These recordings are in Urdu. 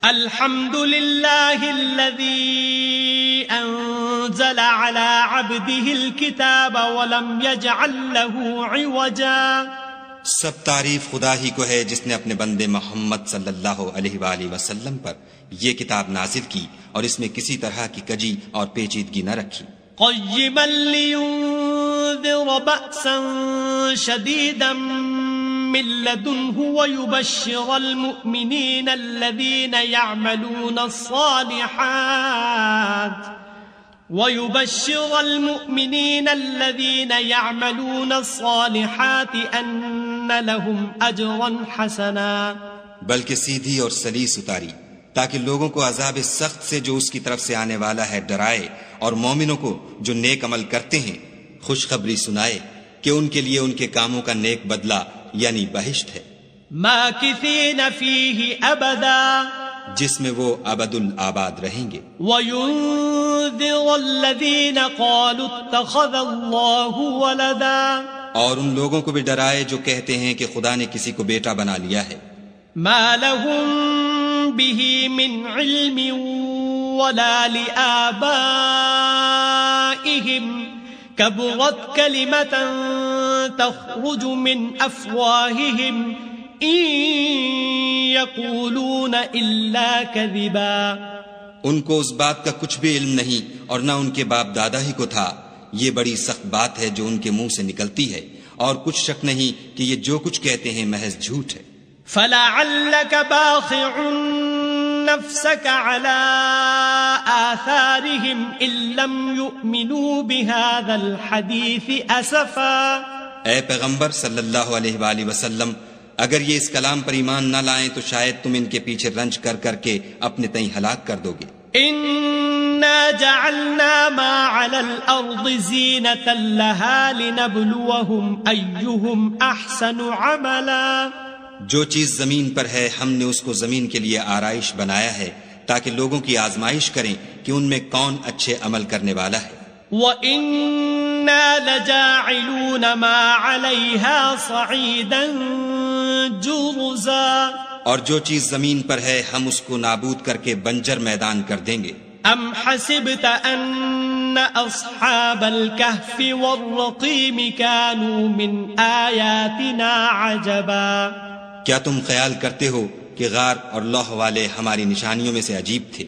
الحمد للہ الذی انزل على عبده الكتاب ولم يجعل له عوجا. سب تعریف خدا ہی کو ہے جس نے اپنے بندے محمد صلی اللہ علیہ وآلہ وسلم پر یہ کتاب نازل کی اور اس میں کسی طرح کی کجی اور پیچیدگی نہ رکھی. قیما لینذر بأسا شدیدا من لدنه ويبشر المؤمنين الذين يعملون الصالحات أن لهم أجرا حسنا. بلکہ سیدھی اور سلیس اتاری تاکہ لوگوں کو عذاب سخت سے جو اس کی طرف سے آنے والا ہے ڈرائے، اور مومنوں کو جو نیک عمل کرتے ہیں خوشخبری سنائے کہ ان کے لیے ان کے کاموں کا نیک بدلہ یعنی بہشت ہے. ماکثین فیہ ابدا، جس میں وہ ابد الآباد رہیں گے. وینذر الذین قالوا اتخذ اللہ ولدا، اور ان لوگوں کو بھی ڈرائے جو کہتے ہیں کہ خدا نے کسی کو بیٹا بنا لیا ہے. ما لهم به من علم ولا لآبائهم كبرت كلمة تخرج من أفواههم إن يقولون إلا كذبا. ان کو اس بات کا کچھ بھی علم نہیں اور نہ ان کے باپ دادا ہی کو تھا. یہ بڑی سخت بات ہے جو ان کے منہ سے نکلتی ہے، اور کچھ شک نہیں کہ یہ جو کچھ کہتے ہیں محض جھوٹ ہے. فلعلك باخع نفسك على آثارهم إن لم يؤمنوا بهذا الحديث أسفا. اے پیغمبر صلی اللہ علیہ وآلہ وسلم، اگر یہ اس کلام پر ایمان نہ لائیں تو شاید تم ان کے پیچھے رنج کر کر کے اپنے تئیں ہلاک کر دو گے. إنا جعلنا ما على الأرض زينة لها لنبلوهم أيهم أحسن عملا. جو چیز زمین پر ہے ہم نے اس کو زمین کے لیے آرائش بنایا ہے تاکہ لوگوں کی آزمائش کریں کہ ان میں کون اچھے عمل کرنے والا ہے. وَإِنَّا لَجَاعِلُونَ مَا عَلَيْهَا صَعِيدًا جُرُزًا. اور جو چیز زمین پر ہے ہم اس کو نابود کر کے بنجر میدان کر دیں گے. ام حسبت ان اصحاب الكهف والرقيم كانوا من آیاتنا عجبا. کیا تم خیال کرتے ہو کہ غار اور لوح والے ہماری نشانیوں میں سے عجیب تھے؟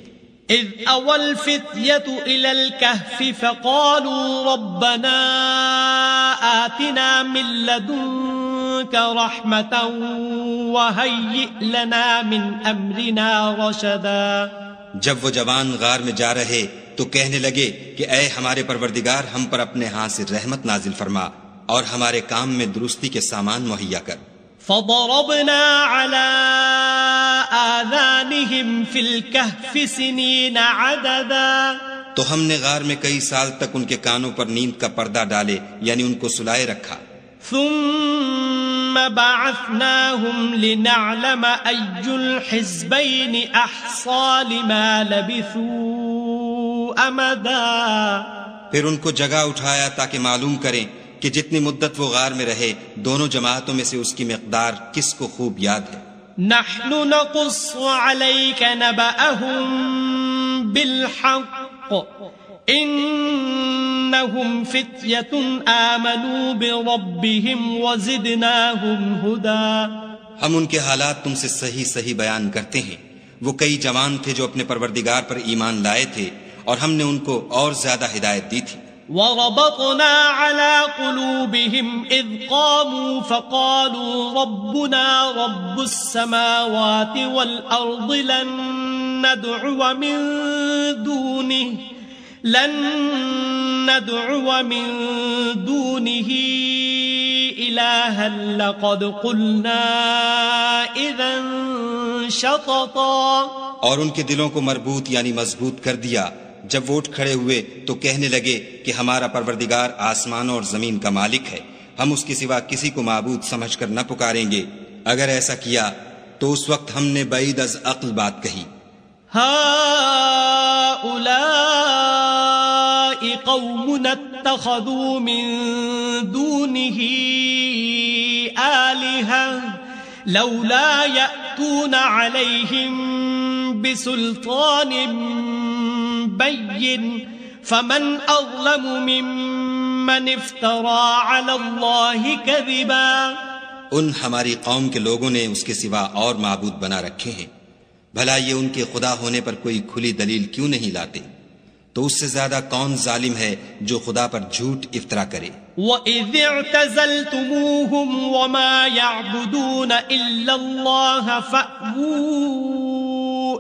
اذ اول الفتية الى الكهف فقالوا ربنا آتنا من لدنك رحمة وهيئ لنا من امرنا رشدا. جب وہ جوان غار میں جا رہے تو کہنے لگے کہ اے ہمارے پروردگار، ہم پر اپنے ہاں سے رحمت نازل فرما اور ہمارے کام میں درستی کے سامان مہیا کر. فضربنا على آذانهم في الكهف سنين عددا. تو ہم نے غار میں کئی سال تک ان کے کانوں پر نیند کا پردہ ڈالے یعنی ان کو سلائے رکھا. ثم بعثناهم لنعلم أي الحزبين أحصى لما لبثوا أمدا. پھر ان کو جگہ اٹھایا تاکہ معلوم کریں کہ جتنی مدت وہ غار میں رہے دونوں جماعتوں میں سے اس کی مقدار کس کو خوب یاد ہے. نحن نقص عليك نبأهم بالحق انہم فتیۃ آمنوا بربهم وزدناهم ہدا. ہم ان کے حالات تم سے صحیح صحیح بیان کرتے ہیں. وہ کئی جوان تھے جو اپنے پروردگار پر ایمان لائے تھے اور ہم نے ان کو اور زیادہ ہدایت دی تھی. وربطنا على قلوبهم اذ قاموا فقالوا ربنا رب السماوات والارض لن ندعو من دونه إلها لقد قلنا إذا شططا. اور ان کے دلوں کو مربوط یعنی مضبوط کر دیا. جب وہ اٹھ کھڑے ہوئے تو کہنے لگے کہ ہمارا پروردگار آسمانوں اور زمین کا مالک ہے، ہم اس کے سوا کسی کو معبود سمجھ کر نہ پکاریں گے. اگر ایسا کیا تو اس وقت ہم نے بعید از عقل بات کہی. هؤلاء قومنا اتخذوا من دونه آلهة لولا يأتون عليهم بسلطان بين فمن أظلم ممن افترى على الله كذبا. ان ہماری قوم کے لوگوں نے اس کے سوا اور معبود بنا رکھے ہیں، بھلا یہ ان کے خدا ہونے پر کوئی کھلی دلیل کیوں نہیں لاتے؟ تو اس سے زیادہ کون ظالم ہے جو خدا پر جھوٹ افطرا کرے؟ وَإِذِ اعْتَزَلْتُمُوهُمْ وَمَا يَعْبُدُونَ إِلَّا اللَّهَ فَأْوُوا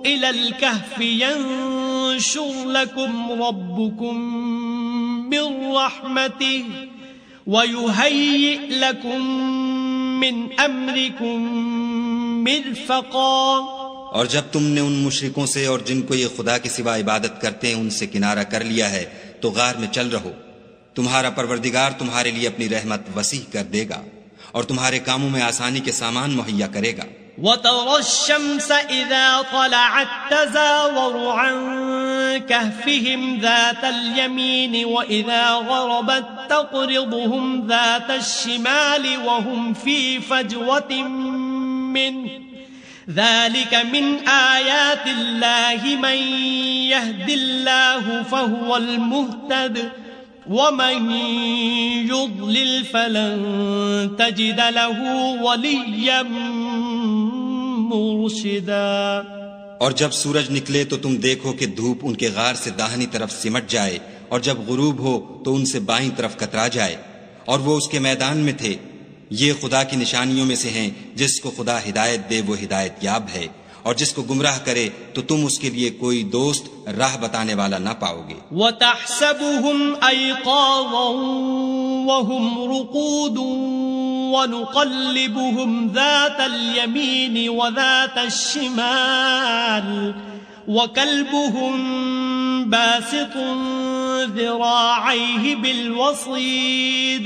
إِلَى الْكَهْفِ يَنشُرْ لَكُمْ رَبُّكُمْ مِنْ رَحْمَتِهِ وَيُهَيِّئْ لَكُمْ مِنْ أَمْرِكُمْ مِرْفَقًا. اور جب تم نے ان مشرکوں سے اور جن کو یہ خدا کے سوا عبادت کرتے ہیں ان سے کنارہ کر لیا ہے تو غار میں چل رہو، تمہارا پروردگار تمہارے لیے اپنی رحمت وسیع کر دے گا اور تمہارے کاموں میں آسانی کے سامان مہیا کرے گا. وَتَرَى الشَّمْسَ إِذَا طَلَعَتْ تَزَاوَرُ عَنْ كَهْفِهِمْ ذَاتَ الْيَمِينِ وَإِذَا غَرَبَتْ تَقْرِضُهُمْ ذَاتَ الشِّمَالِ وَهُمْ فِي فَجْوَةٍ مِّنْهُ ذَلِكَ مِنْ آيَاتِ اللَّهِ مَنْ يَهْدِ اللَّهُ فَهُوَ الْمُهْتَدِ وَمَنْ يُضْلِلْ فَلَنْ تَجِدَ لَهُ وَلِيًّا مُرْشِدًا. اور جب سورج نکلے تو تم دیکھو کہ دھوپ ان کے غار سے داہنی طرف سمٹ جائے اور جب غروب ہو تو ان سے بائیں طرف کترا جائے اور وہ اس کے میدان میں تھے. یہ خدا کی نشانیوں میں سے ہیں، جس کو خدا ہدایت دے وہ ہدایت یاب ہے اور جس کو گمراہ کرے تو تم اس کے لیے کوئی دوست راہ بتانے والا نہ پاؤ گے. وَتَحْسَبُهُمْ أَيْقَاظًا وَهُمْ رُقُودٌ وَنُقَلِّبُهُمْ ذَاتَ الْيَمِينِ وَذَاتَ الشِّمَالِ وَكَلْبُهُمْ بَاسِطٌ ذِرَاعَيْهِ بِالْوَصِيدِ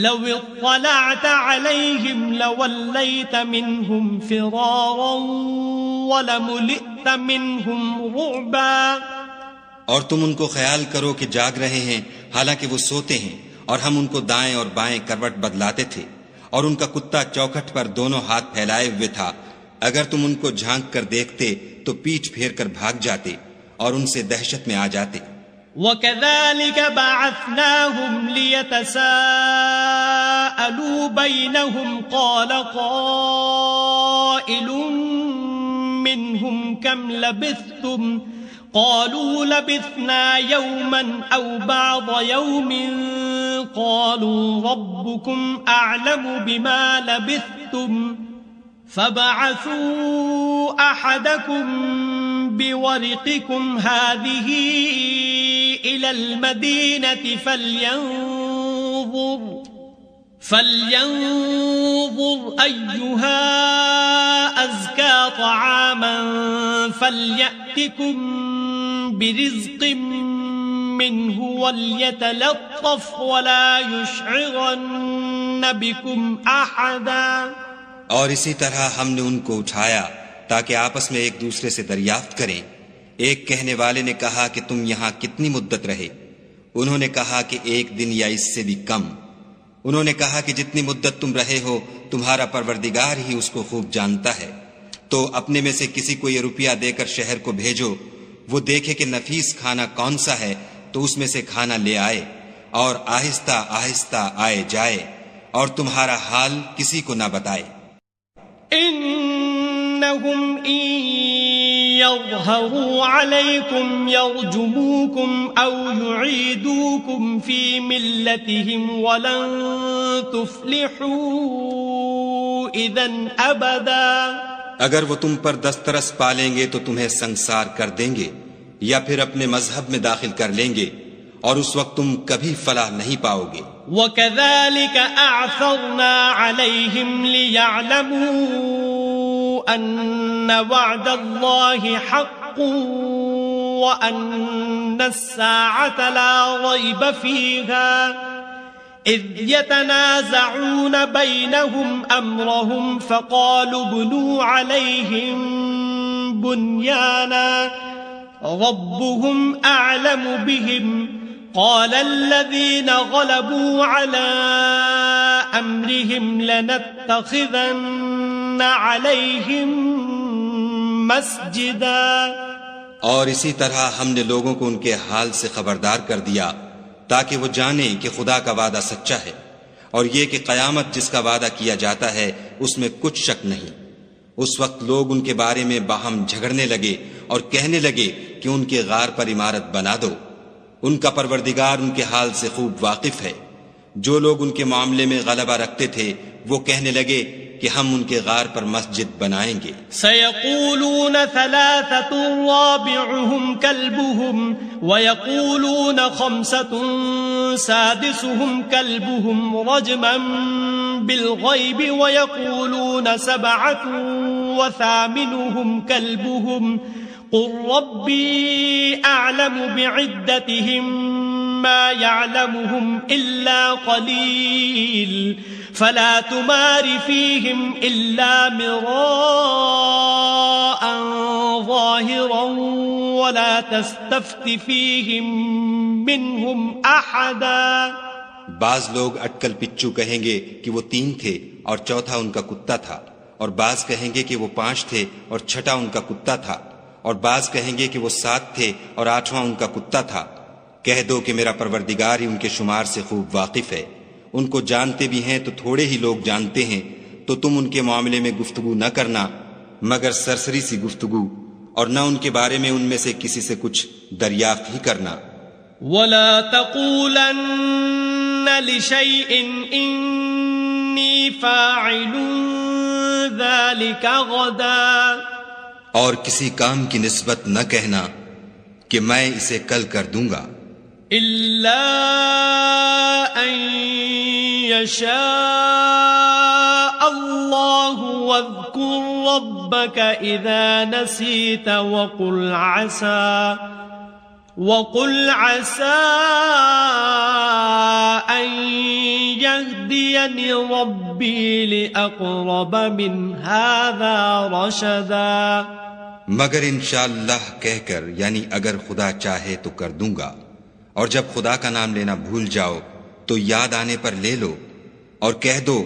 لَوِ اطَّلَعْتَ عَلَيْهِمْ لَوَلَّيْتَ مِنْهُمْ فِرَارًا وَلَمُلِئْتَ مِنْهُمْ رُعْبًا. اور تم ان کو خیال کرو کہ جاگ رہے ہیں حالانکہ وہ سوتے ہیں، اور ہم ان کو دائیں اور بائیں کروٹ بدلاتے تھے، اور ان کا کتا چوکھٹ پر دونوں ہاتھ پھیلائے ہوئے تھا. اگر تم ان کو جھانک کر دیکھتے تو پیٹھ پھیر کر بھاگ جاتے اور ان سے دہشت میں آ جاتے. وَكَذَلِكَ بَعَثْنَاهُمْ لِيَتَسَاءَلُوا بَيْنَهُمْ قَالَ قَائِلٌ مِّنْهُمْ كَمْ لَبِثْتُمْ قَالُوا لَبِثْنَا يَوْمًا أَوْ بَعْضَ يَوْمٍ قَالُوا رَبُّكُمْ أَعْلَمُ بِمَا لَبِثْتُمْ فَابْعَثُوا أَحَدَكُمْ بِوَرِقِكُمْ هَذِهِ إِلَى الْمَدِينَةِ فَلْيَنظُرْ أَيُّهَا أَزْكَى طَعَامًا فَلْيَأْتِكُمْ بِرِزْقٍ مِّنْهُ وَلْيَتَلَطَّفْ وَلَا يُشْعِرَنَّ بِكُمْ أَحَدًا. اور اسی طرح ہم نے ان کو اٹھایا تاکہ آپس میں ایک دوسرے سے دریافت کریں. ایک کہنے والے نے کہا کہ تم یہاں کتنی مدت رہے؟ انہوں نے کہا کہ 1 دن یا اس سے بھی کم. انہوں نے کہا کہ جتنی مدت تم رہے ہو تمہارا پروردگار ہی اس کو خوب جانتا ہے. تو اپنے میں سے کسی کو یہ روپیہ دے کر شہر کو بھیجو، وہ دیکھے کہ نفیس کھانا کون سا ہے تو اس میں سے کھانا لے آئے اور آہستہ آہستہ آئے جائے اور تمہارا حال کسی کو نہ بتائے. إنهم إن يظهروا عليكم يرجموكم أو يعيدوكم في ملتهم ولن تفلحوا إذن أبدا. اگر وہ تم پر دسترس پالیں گے تو تمہیں سنسار کر دیں گے یا پھر اپنے مذہب میں داخل کر لیں گے اور اس وقت تم کبھی فلاح نہیں پاؤ گے. وَكَذَلِكَ أَعْثَرْنَا عَلَيْهِمْ لِيَعْلَمُوا أَنَّ وَعْدَ اللَّهِ حَقٌّ وَأَنَّ السَّاعَةَ لَا رَيْبَ فِيهَا إِذْ يَتَنَازَعُونَ بَيْنَهُمْ أَمْرَهُمْ فَقَالُوا ابْنُوا عَلَيْهِمْ بُنْيَانًا رَبُّهُمْ أَعْلَمُ بِهِمْ قال الذين غلبوا على أمرهم لنتخذن عليهم مسجدا. اور اسی طرح ہم نے لوگوں کو ان کے حال سے خبردار کر دیا تاکہ وہ جانیں کہ خدا کا وعدہ سچا ہے، اور یہ کہ قیامت جس کا وعدہ کیا جاتا ہے اس میں کچھ شک نہیں. اس وقت لوگ ان کے بارے میں باہم جھگڑنے لگے اور کہنے لگے کہ ان کے غار پر عمارت بنا دو. ان کا پروردگار ان کے حال سے خوب واقف ہے. جو لوگ ان کے معاملے میں غلبہ رکھتے تھے وہ کہنے لگے کہ ہم ان کے غار پر مسجد بنائیں گے. سيقولون ثلاثة رابعهم كلبهم ويقولون خمسة سادسهم كلبهم رجما بالغيب ويقولون سبعة وثامنهم كلبهم قل ربي أعلم بعدتهم ما يعلمهم إلا قليل فلا تمار فيهم إلا مراء ظاهرا ولا تستفت فيهم منهم أحدا. بعض لوگ اٹکل پچو کہیں گے کہ وہ 3 تھے اور چوتھا ان کا کتا تھا، اور بعض کہیں گے کہ وہ 5 تھے اور چھٹا ان کا کتا تھا، اور بعض کہیں گے کہ وہ 7 تھے اور 8واں ان کا کتا تھا. کہہ دو کہ میرا پروردگار ہی ان کے شمار سے خوب واقف ہے. ان کو جانتے بھی ہیں تو تھوڑے ہی لوگ جانتے ہیں، تو تم ان کے معاملے میں گفتگو نہ کرنا مگر سرسری سی گفتگو، اور نہ ان کے بارے میں ان میں سے کسی سے کچھ دریافت ہی کرنا. ولا تقولن لشيء إني فاعل ذلك غدا. اور کسی کام کی نسبت نہ کہنا کہ میں اسے کل کر دوں گا، إلا أن يشاء الله. واذكر ربك إذا نسيت وقل عسى أن يهديني ربي لأقرب من هذا رشدا. مگر انشاءاللہ کہہ کر، یعنی اگر خدا چاہے تو کر دوں گا. اور جب خدا کا نام لینا بھول جاؤ تو یاد آنے پر لے لو، اور کہہ دو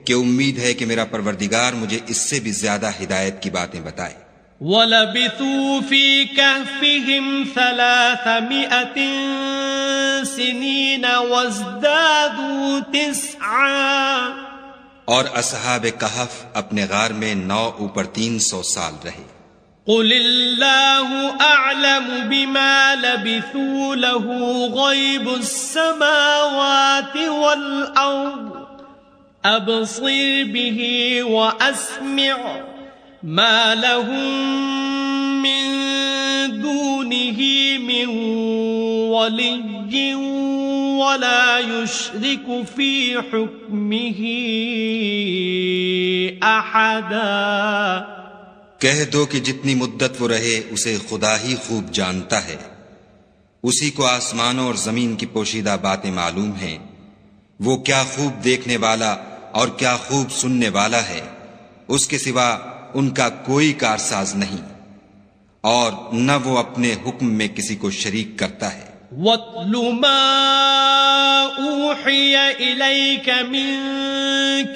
کہ امید ہے کہ میرا پروردگار مجھے اس سے بھی زیادہ ہدایت کی باتیں بتائے. وَلَبِثُوا فِي كَهْفِهِمْ 300 سِنِينَ وَازْدَادُوا 9. اور اصحاب کہف اپنے غار میں 9 اوپر 300 سال رہے. قل اللہ اعلم بما لبثوا له غیب السماوات والارض ابصر به واسمع ما لهم من دونه من ولي ولا يشرك في حكمه احدا. کہہ دو کہ جتنی مدت وہ رہے اسے خدا ہی خوب جانتا ہے. اسی کو آسمانوں اور زمین کی پوشیدہ باتیں معلوم ہیں. وہ کیا خوب دیکھنے والا اور کیا خوب سننے والا ہے. اس کے سوا ان کا کوئی کارساز نہیں، اور نہ وہ اپنے حکم میں کسی کو شریک کرتا ہے. وَاتْلُ مَا أُوحِيَ إِلَيْكَ مِن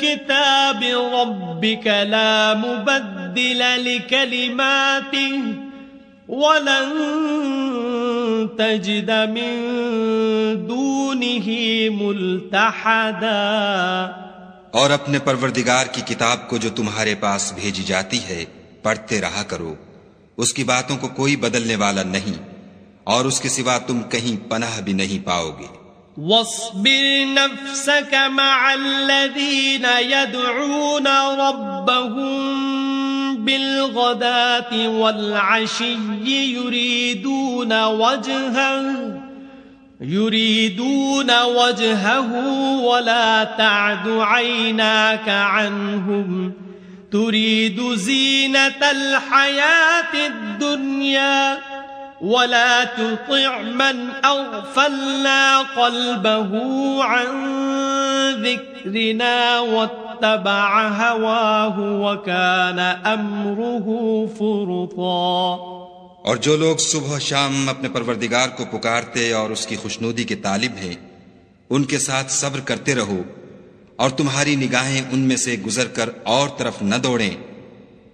كِتَابِ رَبِّكَ لَا مُبَدِّلَ لِكَلِمَاتِهِ وَلَن تَجِدَ مِن دُونِهِ مُلْتَحَدًا. اور اپنے پروردگار کی کتاب کو جو تمہارے پاس بھیجی جاتی ہے پڑھتے رہا کرو. اس کی باتوں کو کوئی بدلنے والا نہیں، اور اس کے سوا تم کہیں پناہ بھی نہیں پاؤ گے. واصبر نفسك مع الذين يدعون ربهم بالغداة والعشي يريدون وجهه ولا تعد عيناك عنهم تريد زينة الحياة الدنيا ولا تطع من أغفلنا قلبه عن ذكرنا واتبع هواه وكان أمره فرطا. اور جو لوگ صبح و شام اپنے پروردگار کو پکارتے اور اس کی خوشنودی کے طالب ہیں ان کے ساتھ صبر کرتے رہو، اور تمہاری نگاہیں ان میں سے گزر کر اور طرف نہ دوڑیں،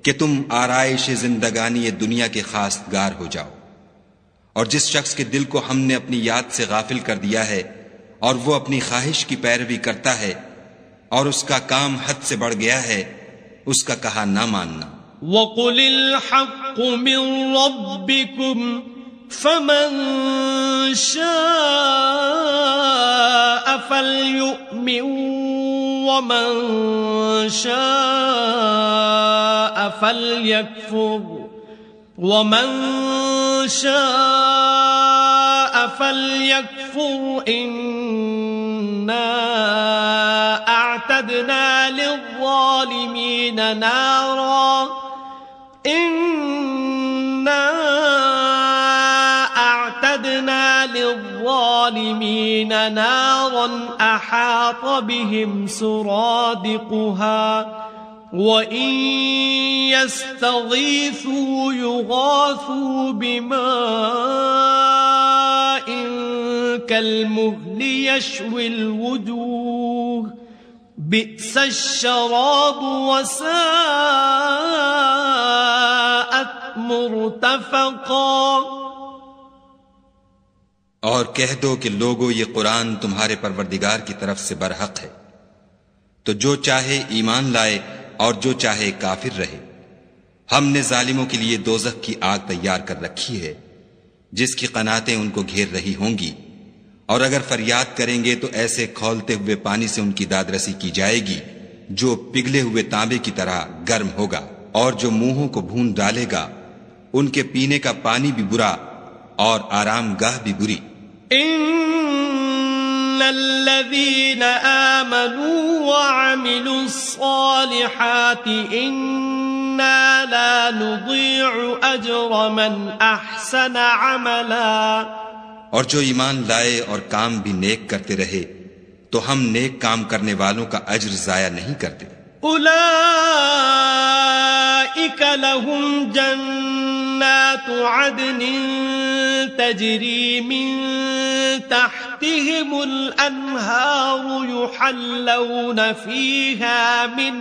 کہ تم آرائش زندگانی دنیا کے خواستگار ہو جاؤ، اور جس شخص کے دل کو ہم نے اپنی یاد سے غافل کر دیا ہے اور وہ اپنی خواہش کی پیروی کرتا ہے اور اس کا کام حد سے بڑھ گیا ہے، اس کا کہا نہ ماننا۔ وَقُلِ الْحَقُّ مِنْ رَبِّكُمْ فَمَنْ شَاءَ فَلْيُؤْمِنْ وَمَنْ شَاءَ فَلْيَكْفُرْ إِنَّا أَعْتَدْنَا لِلظَّالِمِينَ نَارًا أَحَاطَ بِهِمْ سُرَادِقُهَا وَإِن يَسْتَغِيثُوا يُغَاثُوا بِمَاءٍ كَالْمُهْلِ يَشْوِي الْوُجُوهَ بِئْسَ الشَّرَابُ وَسَاءَتْ مُرْتَفَقًا۔ اور کہہ دو کہ لوگو یہ قرآن تمہارے پروردگار کی طرف سے برحق ہے، تو جو چاہے ایمان لائے اور جو چاہے کافر رہے۔ ہم نے ظالموں کے لیے دوزخ کی آگ تیار کر رکھی ہے جس کی قناتیں ان کو گھیر رہی ہوں گی، اور اگر فریاد کریں گے تو ایسے کھولتے ہوئے پانی سے ان کی دادرسی کی جائے گی جو پگھلے ہوئے تانبے کی طرح گرم ہوگا، اور جو منہوں کو بھون ڈالے گا ان کے پینے کا پانی بھی برا اور آرام گاہ بھی بری۔ ان الذين آمنوا وعملوا الصالحات انا لا نضيع اجر من احسن عملا، اور جو ایمان لائے اور کام بھی نیک کرتے رہے تو ہم نیک کام کرنے والوں کا اجر ضائع نہیں کرتے۔ اولئک لهم جنات عدن تجری من تحتهم الانہار يحلون فيها من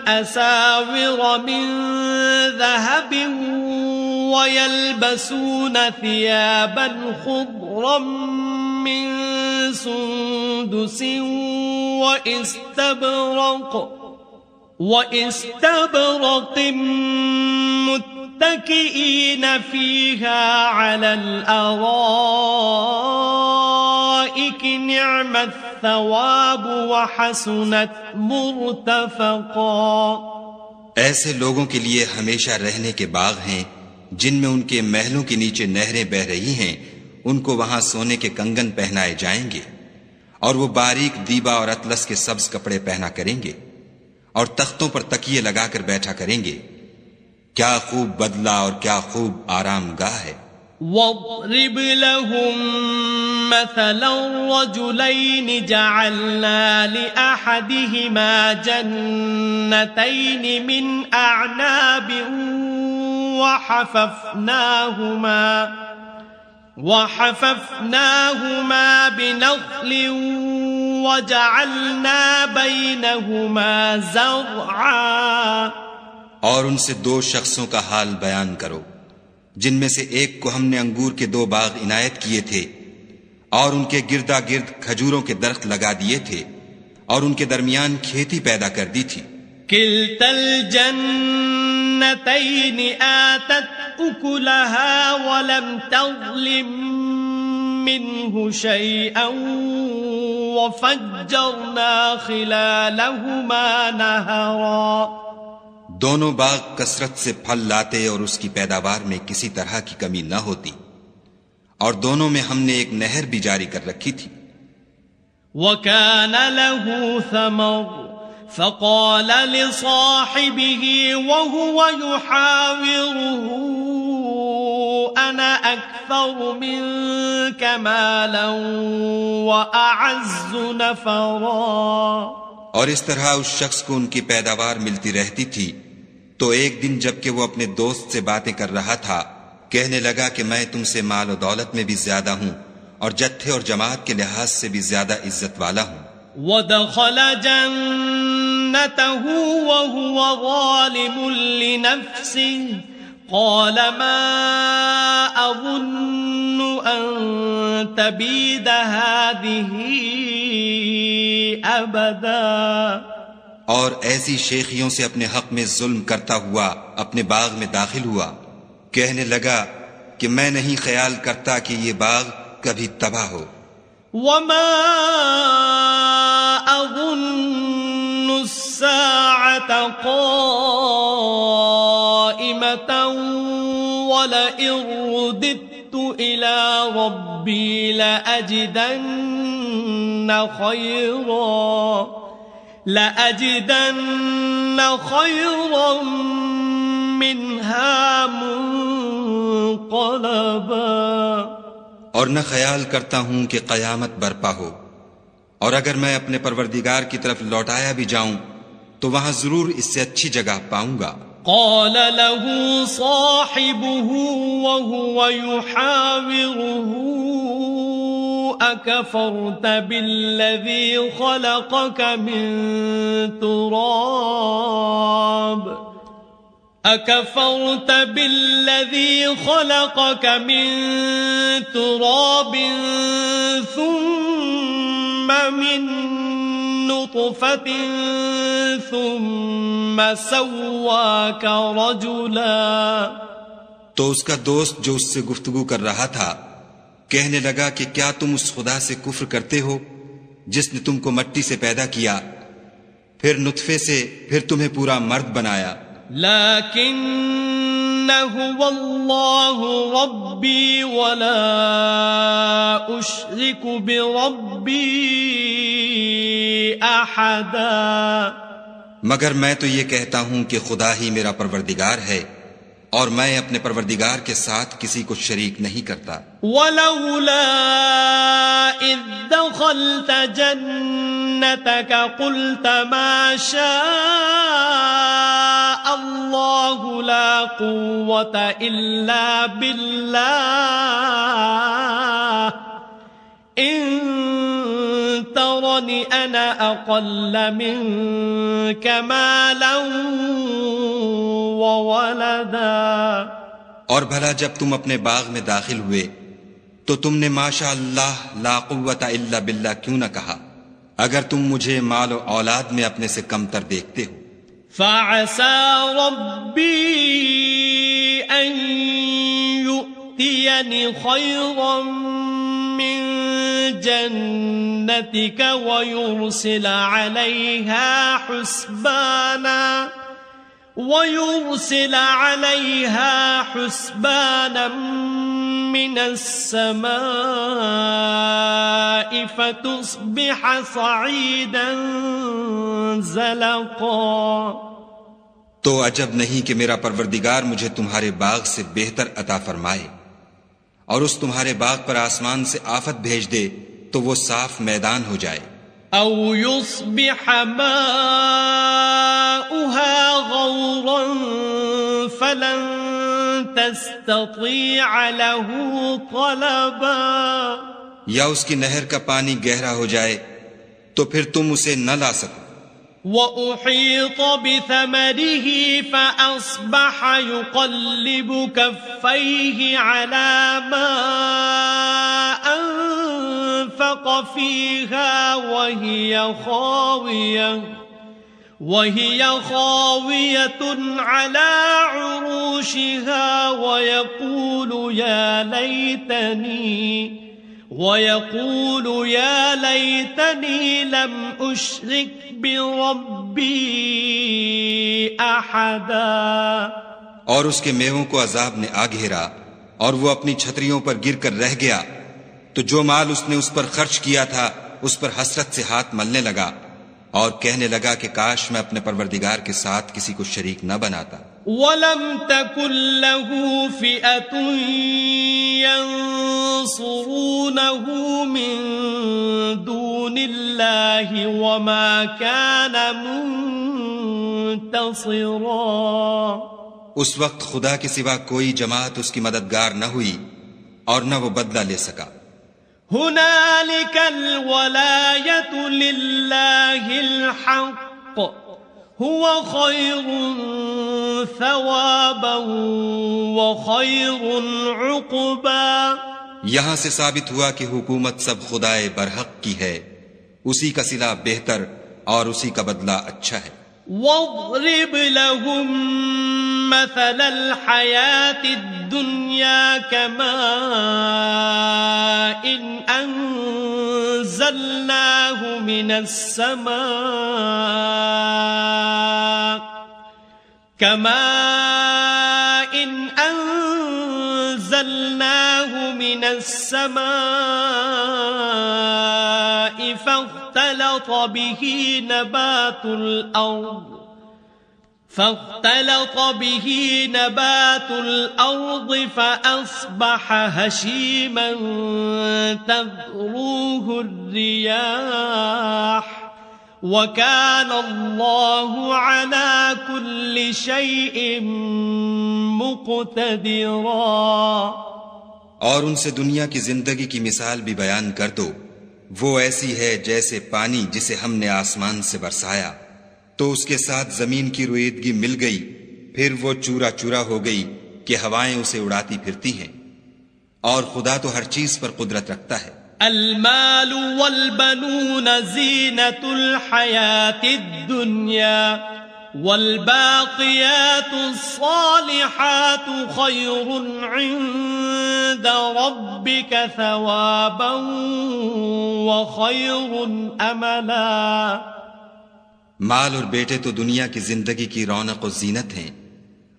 أساور من ذهب ويلبسون ثيابا خضرا من سندس وإستبرق متكئين فيها على الأرائك نعم الثواب وحسنت مرتفقا۔ ایسے لوگوں کے لیے ہمیشہ رہنے کے باغ ہیں جن میں ان کے محلوں کے نیچے نہریں بہ رہی ہیں، ان کو وہاں سونے کے کنگن پہنائے جائیں گے، اور وہ باریک دیبا اور اطلس کے سبز کپڑے پہنا کریں گے، اور تختوں پر تکیے لگا کر بیٹھا کریں گے۔ کیا خوب بدلہ اور کیا خوب آرام گاہ ہے۔ وَاضْرِبْ لَهُم مَّثَلًا رَّجُلَيْنِ جَعَلْنَا لِأَحَدِهِمَا جَنَّتَيْنِ مِنْ أَعْنَابٍ وَحَفَفْنَاهُمَا بِنَخْلٍ وَجَعَلْنَا بَيْنَهُمَا زَرْعًا۔ اور ان سے دو شخصوں کا حال بیان کرو جن میں سے ایک کو ہم نے انگور کے 2 باغ عنایت کیے تھے اور ان کے گردا گرد کھجوروں کے درخت لگا دیے تھے اور ان کے درمیان کھیتی پیدا کر دی تھی۔ کلتا الجنتین آتت اکلها ولم تظلم منه شيئا وفجرنا خلالهما نهرا۔ دونوں باغ کثرت سے پھل لاتے اور اس کی پیداوار میں کسی طرح کی کمی نہ ہوتی، اور دونوں میں ہم نے ایک نہر بھی جاری کر رکھی تھی۔ وَكَانَ لَهُ ثَمَرٌ فَقَالَ لِصَاحِبِهِ وَهُوَ يُحَاوِرُهُ أَنَا أَكْثَرُ مِنكَ مَالًا وَأَعَزُّ نَفَرًا۔ اور اس طرح اس شخص کو ان کی پیداوار ملتی رہتی تھی، تو ایک دن جب کہ وہ اپنے دوست سے باتیں کر رہا تھا، کہنے لگا کہ میں تم سے مال و دولت میں بھی زیادہ ہوں اور جتھے اور جماعت کے لحاظ سے بھی زیادہ عزت والا ہوں۔ ودخل جنته وهو ظالم لنفسه قال ما أظن أن تبيد هذه أبدا. اور ایسی شیخیوں سے اپنے حق میں ظلم کرتا ہوا اپنے باغ میں داخل ہوا، کہنے لگا کہ میں نہیں خیال کرتا کہ یہ باغ کبھی تباہ ہو. وما أظن الساعة قائمة ولئن رددت إلى ربي لأجدن خيرا منها منقلبا. اور نہ خیال کرتا ہوں کہ قیامت برپا ہو، اور اگر میں اپنے پروردگار کی طرف لوٹایا بھی جاؤں تو وہاں ضرور اس سے اچھی جگہ پاؤں گا. قال له صاحبه وهو يحاوره أكفرت بالذي خلقك من تراب ثم من نطفة ثم سواك رجلا. تو اس کا دوست جو اس سے گفتگو کر رہا تھا کہنے لگا کہ کیا تم اس خدا سے کفر کرتے ہو جس نے تم کو مٹی سے پیدا کیا، پھر نطفے سے، پھر تمہیں پورا مرد بنایا. لكن هو الله ربي ولا أشرك بربي أحدا. مگر میں تو یہ کہتا ہوں کہ خدا ہی میرا پروردگار ہے اور میں اپنے پروردگار کے ساتھ کسی کو شریک نہیں کرتا. ولولا إذ دخلت جنتك قلت ما شاء الله لا قوة إلا بالله إن ترني أنا أقل منك مالا وولدا. اور بھلا جب تم اپنے باغ میں داخل ہوئے تو تم نے ماشاء اللہ لا قوت الا باللہ کیوں نہ کہا اگر تم مجھے مال و اولاد میں اپنے سے کم تر دیکھتے ہو. فعسى ربي أن يؤتيني خيرا من جنتك ويرسل عليها حسبانا من السماء فتصبح صعيدا زلقا. تو عجب نہیں کہ میرا پروردگار مجھے تمہارے باغ سے بہتر عطا فرمائے اور اس تمہارے باغ پر آسمان سے آفت بھیج دے تو وہ صاف میدان ہو جائے. او يصبح ماؤها غورا فلن تستطيع له طلبا. یا اس کی نہر کا پانی گہرا ہو جائے تو پھر تم اسے نہ لا سکو. وَأُحِيطَ بِثَمَرِهِ فَأَصْبَحَ يُقَلِّبُ كَفَّيْهِ عَلَى مَا أَنفَقَ فِيهَا وَهِيَ خَاوِيَةٌ عَلَى عُرُوشِهَا وَيَقُولُ يَا لَيْتَنِي لَمْ أُشْرِكْ بِرَبِّي أَحَدًا. اور اس کے میووں کو عذاب نے آ گھیرا اور وہ اپنی چھتریوں پر گر کر رہ گیا تو جو مال اس نے اس پر خرچ کیا تھا اس پر حسرت سے ہاتھ ملنے لگا اور کہنے لگا کہ کاش میں اپنے پروردگار کے ساتھ کسی کو شریک نہ بناتا. وَلَمْ تَكُنْ لَهُ فِئَةٌ يَنصُرُونَهُ مِن دُونِ اللَّهِ وَمَا كَانَ مُنتَصِرًا. اس وقت خدا کے سوا کوئی جماعت اس کی مددگار نہ ہوئی اور نہ وہ بدلہ لے سکا. هنالك الولاية لله الحق هو خير ثوابا وخير عقبا. یہاں سے ثابت ہوا کہ حکومت سب خدائے برحق کی ہے، اسی کا صلہ بہتر اور اسی کا بدلہ اچھا ہے. واضرب لهم مثل الحياة الدنيا كماء أنزلناه من السماء فاختلط به نبات الأرض فأصبح هشيما تذروه الرياح وكان الله على كل شيء مقتدرا. اور ان سے دنیا کی زندگی کی مثال بھی بیان کر دو. وہ ایسی ہے جیسے پانی جسے ہم نے آسمان سے برسایا تو اس کے ساتھ زمین کی رویدگی مل گئی، پھر وہ چورا چورا ہو گئی کہ ہوائیں اسے اڑاتی پھرتی ہیں، اور خدا تو ہر چیز پر قدرت رکھتا ہے. المال والبنون زینة الحیاة الدنیا والباقیات الصالحات خیر عند ربک ثوابا وخیر املا. مال اور بیٹے تو دنیا کی زندگی کی رونق و زینت ہیں،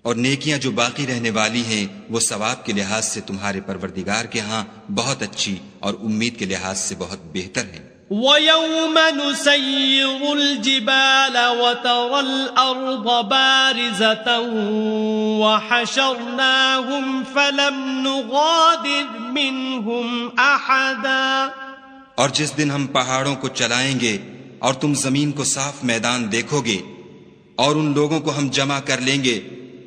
اور نیکیاں جو باقی رہنے والی ہیں وہ ثواب کے لحاظ سے تمہارے پروردگار کے ہاں بہت اچھی اور امید کے لحاظ سے بہت بہتر ہیں. وَيَوْمَ نُسَيِّرُ الْجِبَالَ وَتَرَى الْأَرْضَ بَارِزَةً وَحَشَرْنَاهُمْ فَلَمْ نُغَادِرْ مِنْهُمْ أَحَدًا. اور جس دن ہم پہاڑوں کو چلائیں گے اور تم زمین کو صاف میدان دیکھو گے اور ان لوگوں کو ہم جمع کر لیں گے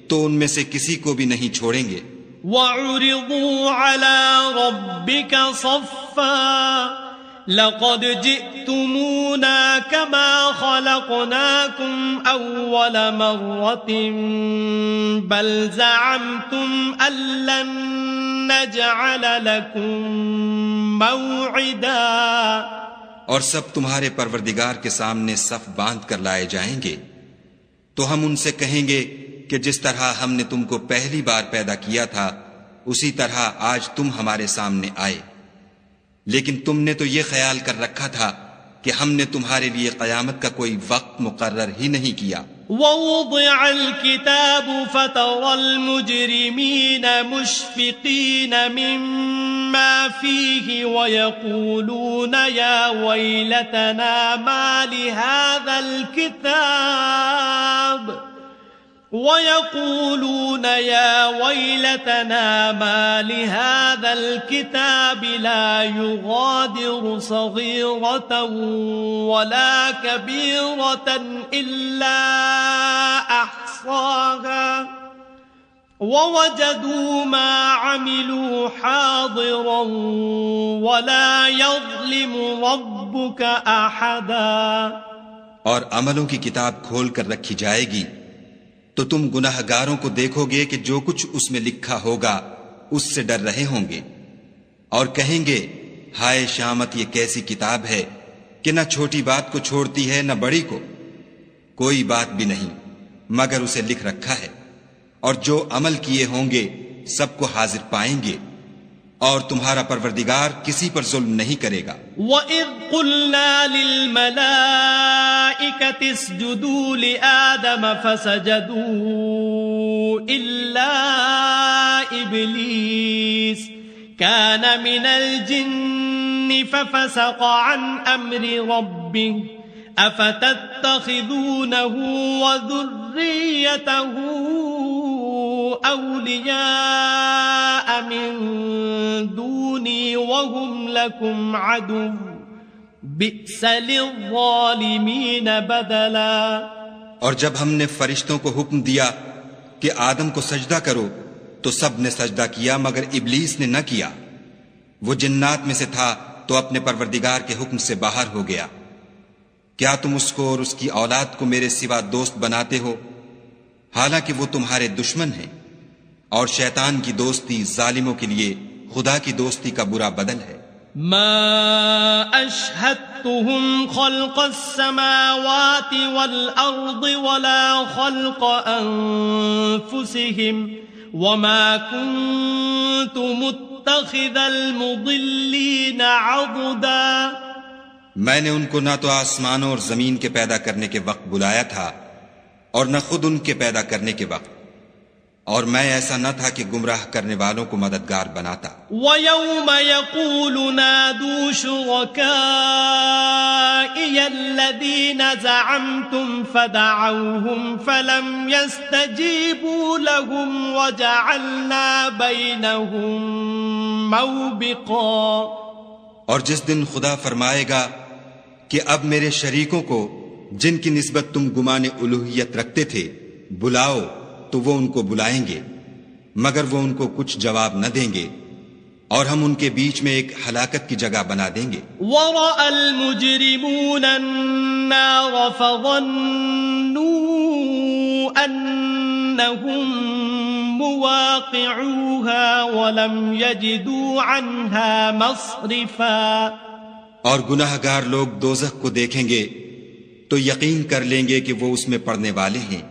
تو ان میں سے کسی کو بھی نہیں چھوڑیں گے. وَعُرِضُوا عَلَى رَبِّكَ صَفًّا لَقَدْ جِئْتُمُونَا كَمَا خَلَقْنَاكُمْ أَوَّلَ مَرَّةٍ بَلْ زَعَمْتُمْ أَن لَّن نَّجْعَلَ لَكُم مَّوْعِدًا. اور سب تمہارے پروردگار کے سامنے صف باندھ کر لائے جائیں گے تو ہم ان سے کہیں گے کہ جس طرح ہم نے تم کو پہلی بار پیدا کیا تھا اسی طرح آج تم ہمارے سامنے آئے، لیکن تم نے تو یہ خیال کر رکھا تھا کہ ہم نے تمہارے لیے قیامت کا کوئی وقت مقرر ہی نہیں کیا. وَوُضِعَ الْكِتَابُ فَتَرَى الْمُجْرِمِينَ مُشْفِقِينَ مِمَّا فِيهِ وَيَقُولُونَ يَا وَيْلَتَنَا مَا لِهَذَا الْكِتَابِ لَا يُغَادِرُ صَغِيرَةً وَلَا كَبِيرَةً إِلَّا أَحْصَاهَا وَوَجَدُوا مَا عَمِلُوا حَاضِرًا وَلَا يَظْلِمُ رَبُّكَ أَحَدًا. اور عملوں کی کتاب کھول کر رکھی جائے گی تو تم گناہ گاروں کو دیکھو گے کہ جو کچھ اس میں لکھا ہوگا اس سے ڈر رہے ہوں گے، اور کہیں گے ہائے شامت یہ کیسی کتاب ہے کہ نہ چھوٹی بات کو چھوڑتی ہے نہ بڑی کو، کوئی بات بھی نہیں مگر اسے لکھ رکھا ہے، اور جو عمل کیے ہوں گے سب کو حاضر پائیں گے، اور تمہارا پروردگار کسی پر ظلم نہیں کرے گا. وَإِذْ قُلْنَا لِلْمَلَائِكَةِ اسْجُدُوا لِآدَمَ فَسَجَدُوا إِلَّا إِبْلِيسَ كَانَ مِنَ الْجِنِّ فَفَسَقَ عَنْ أَمْرِ رَبِّهِ أَفَتَتَّخِذُونَهُ وَذُرِّيَّتَهُ أَوْلِيَاءَ مِن دُونِي وَهُمْ لَكُمْ عَدُوٌّ بِئْسَ لِلظَّالِمِينَ بَدَلًا. اور جب ہم نے فرشتوں کو حکم دیا کہ آدم کو سجدہ کرو تو سب نے سجدہ کیا مگر ابلیس نے نہ کیا، وہ جنات میں سے تھا تو اپنے پروردگار کے حکم سے باہر ہو گیا. کیا تم اس کو اور اس کی اولاد کو میرے سوا دوست بناتے ہو حالانکہ وہ تمہارے دشمن ہیں؟ اور شیطان کی دوستی ظالموں کے لیے خدا کی دوستی کا برا بدل ہے. ما أشهدتهم خلق السماوات والأرض ولا خلق أنفسهم وما كنت متخذ المضلين عضدا. میں نے ان کو نہ تو آسمانوں اور زمین کے پیدا کرنے کے وقت بلایا تھا اور نہ خود ان کے پیدا کرنے کے وقت، اور میں ایسا نہ تھا کہ گمراہ کرنے والوں کو مددگار بناتا. وَيَوْمَ يَقُولُ نَادُوا شُرَكَائِيَ الَّذِينَ زَعَمْتُمْ فَدَعَوْهُمْ فَلَمْ يَسْتَجِيبُوا لَهُمْ وَجَعَلْنَا بَيْنَهُمْ مَوْبِقًا. اور جس دن خدا فرمائے گا کہ اب میرے شریکوں کو جن کی نسبت تم گمان الوہیت رکھتے تھے بلاؤ، تو وہ ان کو بلائیں گے مگر وہ ان کو کچھ جواب نہ دیں گے، اور ہم ان کے بیچ میں ایک ہلاکت کی جگہ بنا دیں گے. وَرَأَى الْمُجْرِمُونَ النَّارَ فَظَنُّوا أَنَّهُمْ مُوَاقِعُوهَا وَلَمْ يَجِدُوا عَنْهَا مَصْرِفًا. اور گناہگار لوگ دوزخ کو دیکھیں گے تو یقین کر لیں گے کہ وہ اس میں پڑنے والے ہیں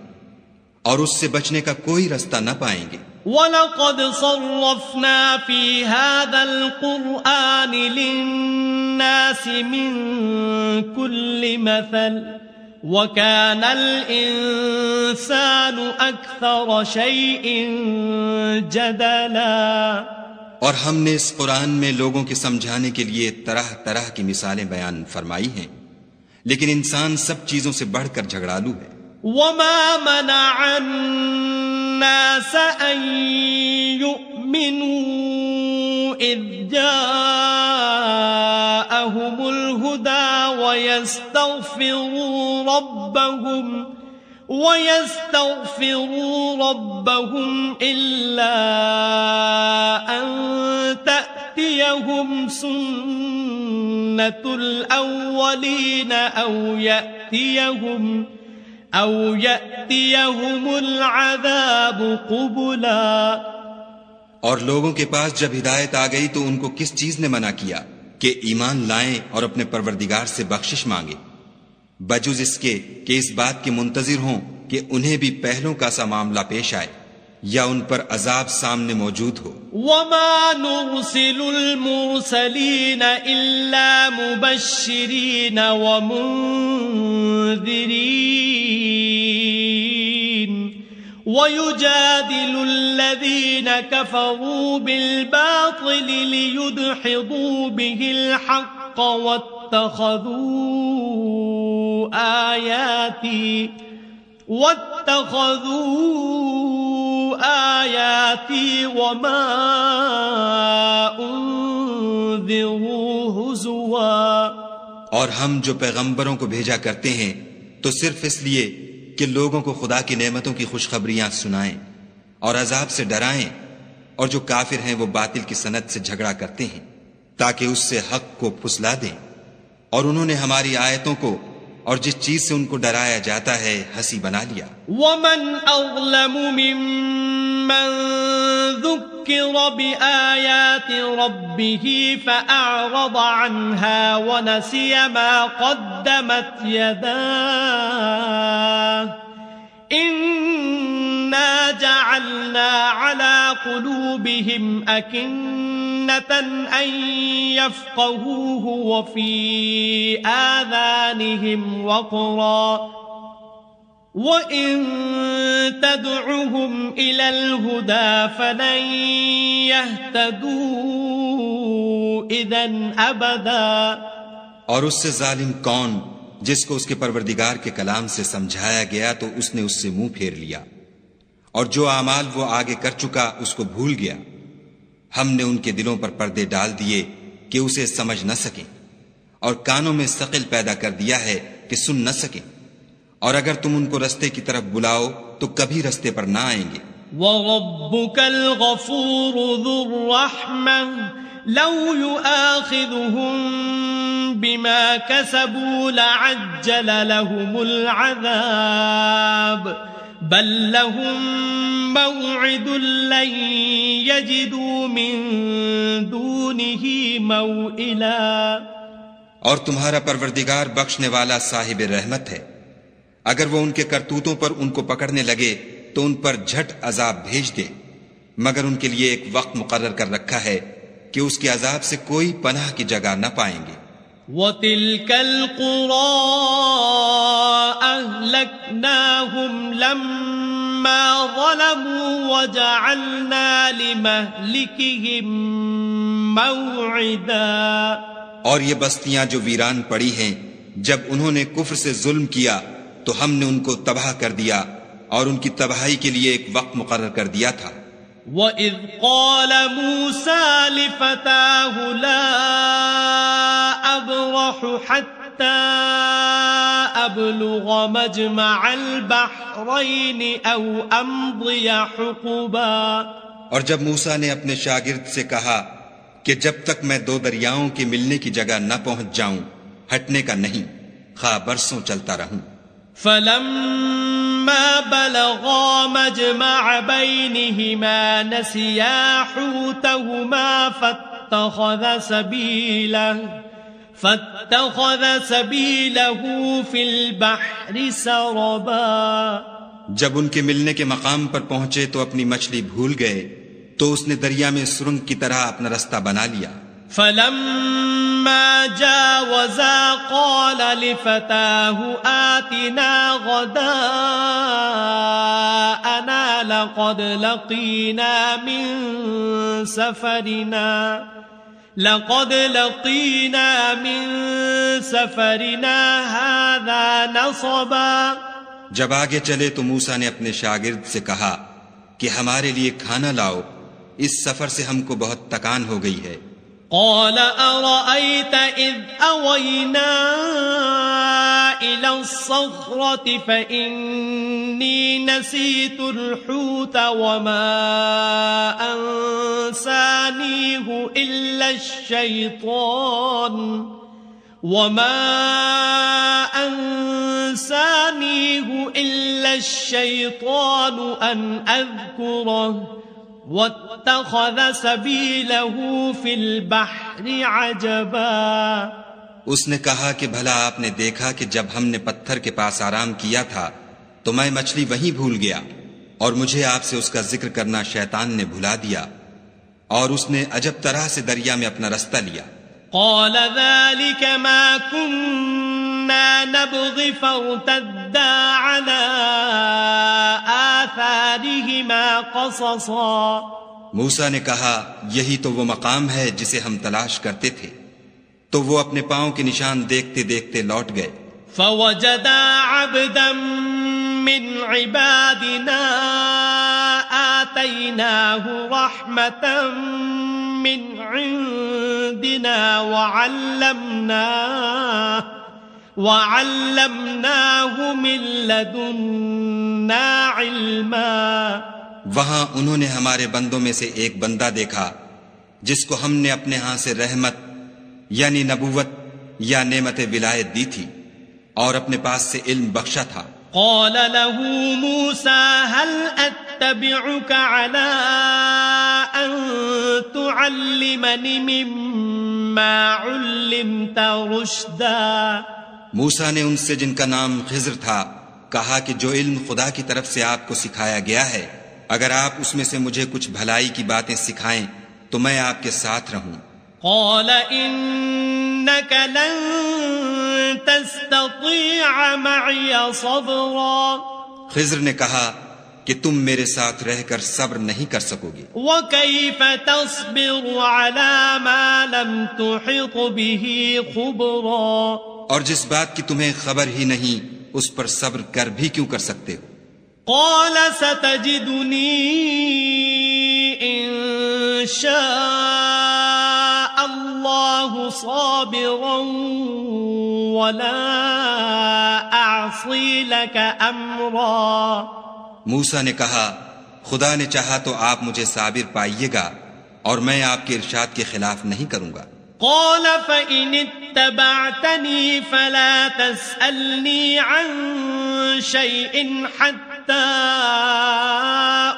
اور اس سے بچنے کا کوئی رستہ نہ پائیں گے. وَلَقَدْ صَرَّفْنَا فِي هَذَا الْقُرْآنِ لِلنَّاسِ مِنْ كُلِّ مَثَلٍ وَكَانَ الْإِنسَانُ أَكْثَرَ شَيْءٍ جَدَلًا. اور ہم نے اس قرآن میں لوگوں کے سمجھانے کے لیے طرح طرح کی مثالیں بیان فرمائی ہیں، لیکن انسان سب چیزوں سے بڑھ کر جھگڑالو ہے. وَمَا مَنَعَ النَّاسَ أَن يُؤْمِنُوا إِذْ جَاءَهُمُ الْهُدَى وَيَسْتَغْفِرُوا رَبَّهُمْ إِلَّا أَن تَأْتِيَهُمْ سُنَّةُ الْأَوَّلِينَ أَوْ يَأْتِيَهُمُ الْعَذَابُ قُبُلًا. اور لوگوں کے پاس جب ہدایت آ گئی تو ان کو کس چیز نے منع کیا کہ ایمان لائیں اور اپنے پروردگار سے بخشش مانگیں، بجز اس کے کہ اس بات کے منتظر ہوں کہ انہیں بھی پہلوں کا سا معاملہ پیش آئے یا ان پر عذاب سامنے موجود ہو. وَمَا نُرْسِلُ الْمُرْسَلِينَ إِلَّا مُبَشِّرِينَ وَمُنذِرِينَ وَيُجَادِلُ الَّذِينَ كَفَرُوا بِالْبَاطِلِ لِيُدْحِضُوا بِهِ الْحَقَّ وَاتَّخَذُوا آيَاتِي وَمَا أُنذِرُوا هُزُوًا. اور ہم جو پیغمبروں کو بھیجا کرتے ہیں تو صرف اس لیے کہ لوگوں کو خدا کی نعمتوں کی خوشخبریاں سنائیں اور عذاب سے ڈرائیں، اور جو کافر ہیں وہ باطل کی سند سے جھگڑا کرتے ہیں تاکہ اس سے حق کو پھسلا دیں، اور انہوں نے ہماری آیتوں کو اور جس چیز سے ان کو ڈرایا جاتا ہے ہنسی بنا لیا. وَمَنْ أَظْلَمُ مِمَّنْ ذُكِّرَ بِآيَاتِ رَبِّهِ فَأَعْرَضَ عَنْهَا وَنَسِيَ مَا قَدَّمَتْ يَدَاهُ إِنَّا جَعَلْنَا عَلَى قُلُوبِهِمْ أَكِنَّةً أَن يَفْقَهُوهُ وَفِي آذَانِهِمْ وَقْرًا وَإِن تَدْعُهُمْ إِلَى الْهُدَى فَلَن يَهْتَدُوا إِذًا أَبَدًا. اور اس سے ظالم کون جس کو اس کے پروردگار کے کلام سے سمجھایا گیا تو اس نے اس سے منہ پھیر لیا، اور جو اعمال وہ آگے کر چکا اس کو بھول گیا. ہم نے ان کے دلوں پر پردے ڈال دیے کہ اسے سمجھ نہ سکیں، اور کانوں میں ثقل پیدا کر دیا ہے کہ سن نہ سکیں، اور اگر تم ان کو رستے کی طرف بلاؤ تو کبھی رستے پر نہ آئیں گے. وَرَبُّكَ الْغَفُورُ ذُو الرَّحْمَةِ لو يؤاخذهم بما كسبوا لعجل لهم العذاب بل لهم موعد لن يجدوا من دونه موئلا۔ اور تمہارا پروردگار بخشنے والا صاحب رحمت ہے، اگر وہ ان کے کرتوتوں پر ان کو پکڑنے لگے تو ان پر جھٹ عذاب بھیج دے، مگر ان کے لیے ایک وقت مقرر کر رکھا ہے کہ اس کے عذاب سے کوئی پناہ کی جگہ نہ پائیں گے۔ وَتِلْكَ الْقُرَىٰ أَهْلَكْنَاهُمْ لَمَّا ظَلَمُوا وَجَعَلْنَا لِمَهْلِكِهِمْ مَوْعِدًا۔ اور یہ بستیاں جو ویران پڑی ہیں، جب انہوں نے کفر سے ظلم کیا تو ہم نے ان کو تباہ کر دیا اور ان کی تباہی کے لیے ایک وقت مقرر کر دیا تھا۔ وَإِذْ قَالَ مُوسَىٰ لِفَتَاهُ لَا أَبْرَحُ حَتَّىٰ أَبْلُغَ مَجْمَعَ الْبَحْرَيْنِ أَوْ أَمْضِيَ حُقُبًا۔ اور جب موسیٰ نے اپنے شاگرد سے کہا کہ جب تک میں دو دریاؤں کے ملنے کی جگہ نہ پہنچ جاؤں ہٹنے کا نہیں، خواہ برسوں چلتا رہوں۔ فَلَمَّا بَلَغَا مَجْمَعَ بَيْنِهِمَا نَسِيَا حُوتَهُمَا فَاتَّخَذَ سَبِيلَهُ فِي الْبَحْرِ سَرَبًا۔ جب ان کے ملنے کے مقام پر پہنچے تو اپنی مچھلی بھول گئے، تو اس نے دریا میں سرنگ کی طرح اپنا رستہ بنا لیا۔ فَلَمَّا جَاوَزَا قَالَ لِفَتَاهُ آتِنَا غَدَاءَنَا لَقَدْ لَقِينَا مِن سَفَرِنَا هَذَا نَصَبًا۔ جب آگے چلے تو موسیٰ نے اپنے شاگرد سے کہا کہ ہمارے لیے کھانا لاؤ، اس سفر سے ہم کو بہت تکان ہو گئی ہے۔ قال أرأيت إذ أوينا إلى الصخرة فإني نسيت الحوت وما أنسانيه إلا الشيطان أن أذكره وَاتَّخَذَ سَبِيلَهُ فِي الْبَحْرِ عَجَبًا۔ اس نے کہا کہ بھلا آپ نے دیکھا کہ جب ہم نے پتھر کے پاس آرام کیا تھا تو میں مچھلی وہیں بھول گیا، اور مجھے آپ سے اس کا ذکر کرنا شیطان نے بھلا دیا، اور اس نے عجب طرح سے دریا میں اپنا رستہ لیا۔ قال ذلك ما كنا نبغي فارتدا على آثارهما قصصا۔ موسیٰ نے کہا یہی تو وہ مقام ہے جسے ہم تلاش کرتے تھے، تو وہ اپنے پاؤں کے نشان دیکھتے دیکھتے لوٹ گئے۔ فوجدا عبدا من عبادنا آتيناه رحمة من عندنا وعلمناه من لدنا علما۔ وہاں انہوں نے ہمارے بندوں میں سے ایک بندہ دیکھا جس کو ہم نے اپنے ہاں سے رحمت یعنی نبوت یا نعمت ولایت دی تھی اور اپنے پاس سے علم بخشا تھا۔ قال له موسى هل أتبعك على أن تعلمني مما علمت رشدا۔ موسیٰ نے ان سے جن کا نام خضر تھا کہا کہ جو علم خدا کی طرف سے آپ کو سکھایا گیا ہے، اگر آپ اس میں سے مجھے کچھ بھلائی کی باتیں سکھائیں تو میں آپ کے ساتھ رہوں۔ قال إنك لن تستطيع معي صبرا۔ خضر نے کہا کہ تم میرے ساتھ رہ کر صبر نہیں کر سکو گے۔ وكيف تصبر على ما لم تحط به خبرا۔ اور جس بات کی تمہیں خبر ہی نہیں اس پر صبر کر بھی کیوں کر سکتے ہو؟ قال ستجدني إن شاء الله صابرا ولا أعصي لك أمرا۔ موسیٰ نے کہا خدا نے چاہا تو آپ مجھے صابر پائیے گا اور میں آپ کے ارشاد کے خلاف نہیں کروں گا۔ قال فإن اتبعتني فلا تسألني عن شيء حتى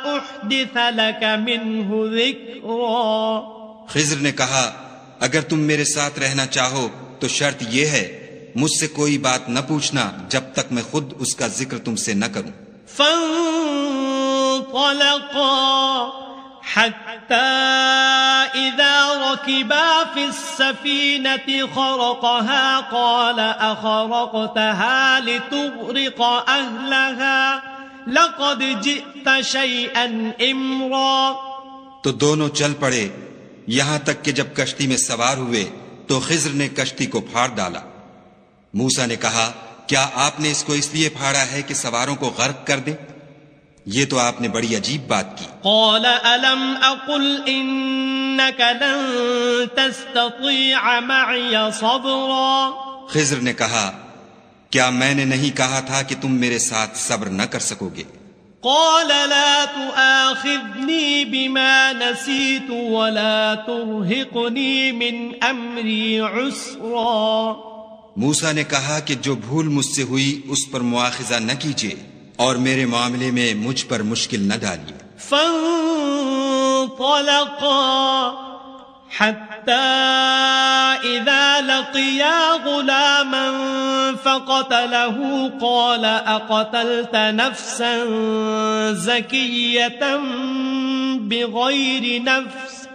أحدث لك منه ذكرا۔ خضر نے کہا اگر تم میرے ساتھ رہنا چاہو تو شرط یہ ہے مجھ سے کوئی بات نہ پوچھنا جب تک میں خود اس کا ذکر تم سے نہ کروں۔ فانطلقا حتى إذا ركبا في السفينة خرقها قال أخرقتها لتغرق أهلها لقد جئت شيئا إمرا۔ تو دونوں چل پڑے یہاں تک کہ جب کشتی میں سوار ہوئے تو خضر نے کشتی کو پھاڑ ڈالا۔ موسیٰ نے کہا کیا آپ نے اس کو اس لیے پھاڑا ہے کہ سواروں کو غرق کر دیں؟ یہ تو آپ نے بڑی عجیب بات کی۔ قال ألم أقل إنك لن تستطيع معي صبرا۔ خضر نے کہا کیا میں نے نہیں کہا تھا کہ تم میرے ساتھ صبر نہ کر سکو گے؟ قال لا تؤاخذني بما نسيت ولا ترهقني من أمري عسرا۔ موسیٰ نے کہا کہ جو بھول مجھ سے ہوئی اس پر مواخذہ نہ کیجیے اور میرے معاملے میں مجھ پر مشکل نہ ڈالیے۔ فانطلقا حتى إذا لقيا غلاما فقتله قال أقتلت نفسا زكية بغير نفس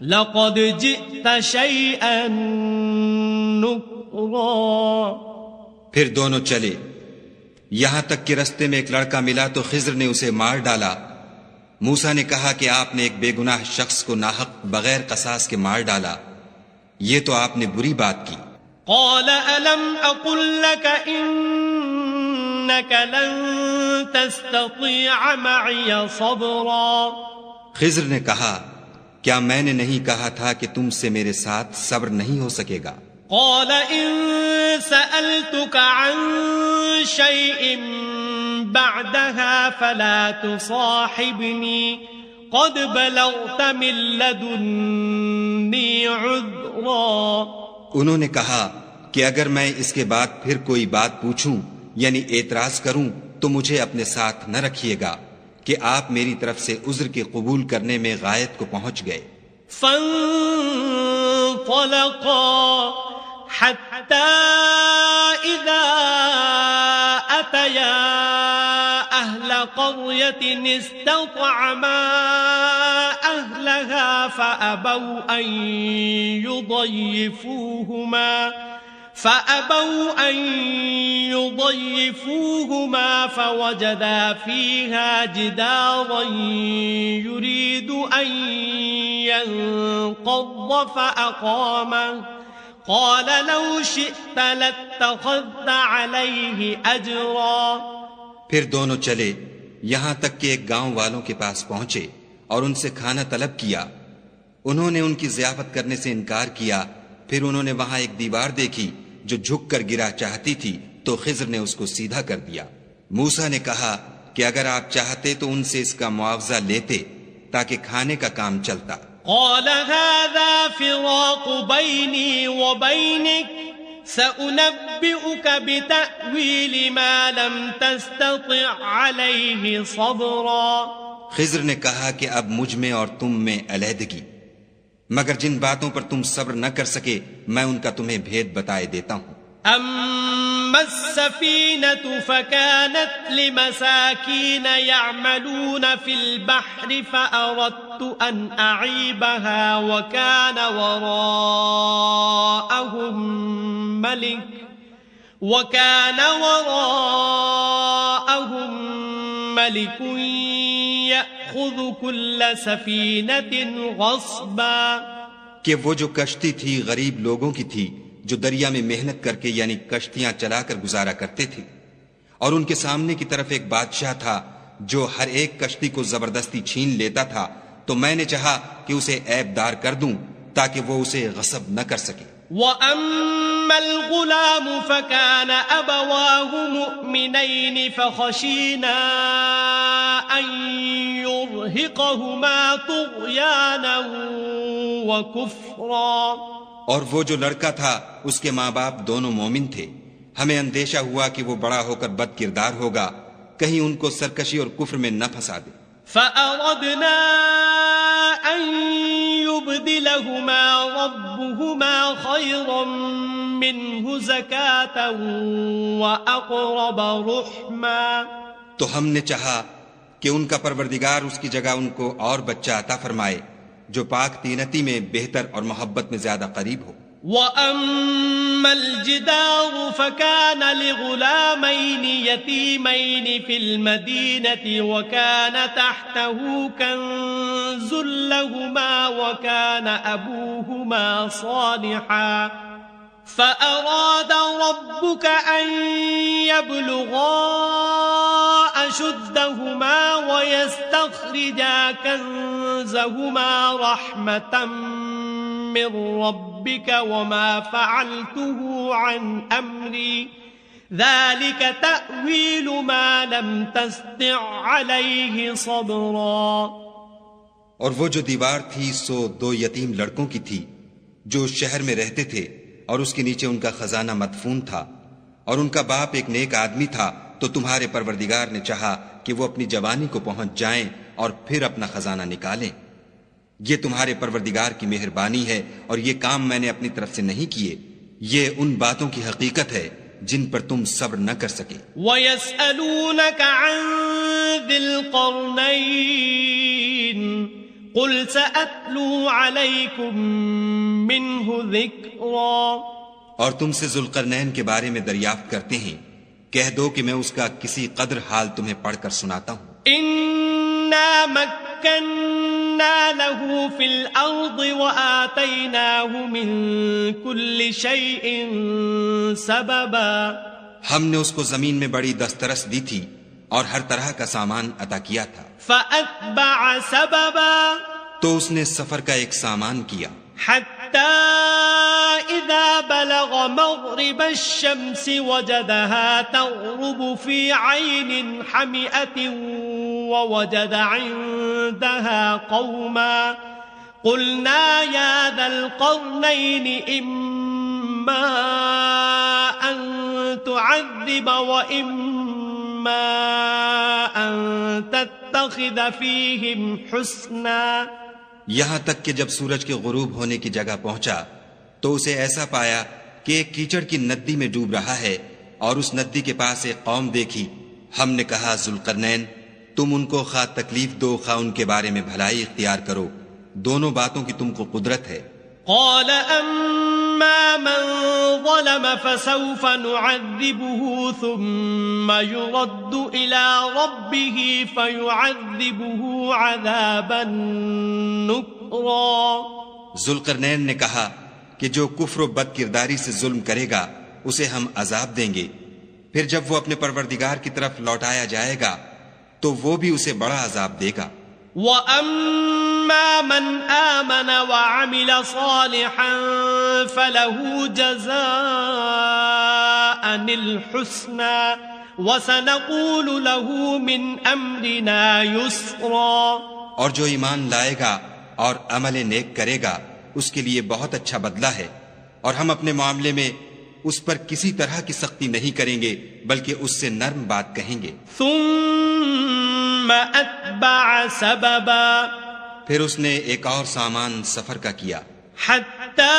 لقد جئت شيئا نكرا۔ پھر دونوں چلے یہاں تک کہ رستے میں ایک لڑکا ملا تو خضر نے اسے مار ڈالا۔ موسیٰ نے کہا کہ آپ نے ایک بے گناہ شخص کو ناحق بغیر قصاص کے مار ڈالا، یہ تو آپ نے بری بات کی۔ قال ألم أقل لك إنك لن تستطيع معي صبرا۔ خضر نے کہا کیا میں نے نہیں کہا تھا کہ تم سے میرے ساتھ صبر نہیں ہو سکے گا؟ قال إن سألتك عن شيء بعدها فلا تصاحبني قد بلغت من لدني عذرا۔ انہوں نے کہا کہ اگر میں اس کے بعد پھر کوئی بات پوچھوں یعنی اعتراض کروں تو مجھے اپنے ساتھ نہ رکھیے گا کہ آپ میری طرف سے عذر کے قبول کرنے میں غایت کو پہنچ گئے۔ فانطلقا حتى إذا أتيا أهل قرية استطعما أهلها فأبوا أن يضيفوهما فوجدا فيها جدارا يريد أن ينقض فأقامه قال لو شئت لاتخذت عليه أجرا۔ پھر دونوں چلے یہاں تک کہ ایک گاؤں والوں کے پاس پہنچے اور ان سے کھانا طلب کیا۔ انہوں نے ان کی ضیافت کرنے سے انکار کیا۔ پھر انہوں نے وہاں ایک دیوار دیکھی جو جھک کر گرا چاہتی تھی تو خضر نے اس کو سیدھا کر دیا۔ موسیٰ نے کہا کہ اگر آپ چاہتے تو ان سے اس کا معاوضہ لیتے تاکہ کھانے کا کام چلتا۔ قال هذا فراق بيني وبينك سأنبئك بتأويل ما لم تستطع عليه صبرا۔ خضر نے کہا کہ اب مجھ میں اور تم میں علیحدگی، مگر جن باتوں پر تم صبر نہ کر سکے میں ان کا تمہیں بھید بتائے دیتا ہوں۔ أما السفينة فكانت لمساكين يعملون في البحر فأردت أن أعيبها وكان وراءهم ملك يأخذ كل سفينة غصبا۔ کہ وہ جو کشتی تھی غریب لوگوں کی تھی جو دریا میں محنت کر کے یعنی کشتیاں چلا کر گزارا کرتے تھے، اور ان کے سامنے کی طرف ایک بادشاہ تھا جو ہر ایک کشتی کو زبردستی چھین لیتا تھا، تو میں نے چاہا کہ اسے عیب دار کر دوں تاکہ وہ اسے غصب نہ کر سکے۔ وَأَمَّا الْغُلَامُ فَكَانَ أَبَوَاهُ مُؤْمِنَيْنِ فَخَشِينَا أَن ترهقهما طغيانا وكفرا. اور وہ جو لڑکا تھا اس کے ماں باپ دونوں مومن تھے. ہمیں اندیشہ ہوا کہ وہ بڑا ہو کر بد کردار ہوگا، کہیں ان کو سرکشی اور کفر میں نہ پھنسا دے. فأردنا أن يبدلهما ربهما خيرا منه زكاة وأقرب رحما. تو ہم نے چاہا کہ ان کا پروردگار اس کی جگہ ان کو اور بچہ عطا فرمائے جو پاک تینتی میں بہتر اور محبت میں زیادہ قریب ہو. وَأَمَّا الْجِدَارُ فَكَانَ لِغُلَامَيْنِ يَتِيمَيْنِ فِي الْمَدِينَةِ وَكَانَ تَحْتَهُ كَنزٌ لَهُمَا وَكَانَ أَبُوهُمَا صَالِحًا فَأَرَادَ رَبُّكَ أَن يَبْلُغَا أَشُدَّهُمَا وَيَسْتَخْرِجَا كَنزَهُمَا رَحْمَةً من ربك وما فعلته عن أمري ذلك تأويل ما لم تستطع عليه صبرا. اور وہ جو دیوار تھی سو 2 یتیم لڑکوں کی تھی جو شہر میں رہتے تھے، اور اس کے نیچے ان کا خزانہ مدفون تھا، اور ان کا باپ ایک نیک آدمی تھا. تو تمہارے پروردگار نے چاہا کہ وہ اپنی جوانی کو پہنچ جائیں اور پھر اپنا خزانہ نکالیں. یہ تمہارے پروردگار کی مہربانی ہے، اور یہ کام میں نے اپنی طرف سے نہیں کیے. یہ ان باتوں کی حقیقت ہے جن پر تم صبر نہ کر سکے. وَيَسْأَلُونَكَ عَن ذِي الْقَرْنَيْنِ قُلْ سَأَتْلُو عَلَيْكُمْ مِنْهُ ذِكْرًا. اور تم سے ذوالقرنین کے بارے میں دریافت کرتے ہیں، کہہ دو کہ میں اس کا کسی قدر حال تمہیں پڑھ کر سناتا ہوں. إِنَّا مَكَّنَّا لَهُ فِي الْأَرْضِ وَآتَيْنَاهُ مِن كُلِّ شَيْءٍ سَبَبًا. ہم نے اس کو زمین میں بڑی دسترس دی تھی اور ہر طرح کا سامان عطا کیا تھا. فَأَتْبَعَ سَبَبًا. تو اس نے سفر کا ایک سامان کیا، حَتَّى إِذَا بَلَغَ مَغْرِبَ الشَّمْسِ وَجَدَهَا تَغْرُبُ فِي عَيْنٍ حَمِئَةٍ ووجد عندها قوما قلنا يا ذا القرنين إما أن تعذب وإما أن تتخذ فيهم حسنا. یہاں تک کہ جب سورج کے غروب ہونے کی جگہ پہنچا تو اسے ایسا پایا کہ ایک کیچڑ کی ندی میں ڈوب رہا ہے، اور اس ندی کے پاس ایک قوم دیکھی. ہم نے کہا ذوالقرنین، تم ان کو خواہ تکلیف دو خواہ ان کے بارے میں بھلائی اختیار کرو، دونوں باتوں کی تم کو قدرت ہے. قال اما من ظلم فسوف نعذبه ثم يرد الى ربه فيعذبه عذابا نكرا. ذوالقرنین نے کہا کہ جو کفر و بد کرداری سے ظلم کرے گا اسے ہم عذاب دیں گے، پھر جب وہ اپنے پروردگار کی طرف لوٹایا جائے گا تو وہ بھی اسے بڑا عذاب دے گا. وَأَمَّا مَنْ آمَنَ وَعَمِلَ صَالِحًا فَلَهُ جَزَاءً الْحُسْنَى وَسَنَقُولُ لَهُ مِنْ أَمْرِنَا يُسْرًا. اور جو ایمان لائے گا اور عمل نیک کرے گا اس کے لیے بہت اچھا بدلہ ہے، اور ہم اپنے معاملے میں اس پر کسی طرح کی سختی نہیں کریں گے بلکہ اس سے نرم بات کہیں گے. ثم اتبع سببا. پھر اس نے ایک اور سامان سفر کا کیا، حتى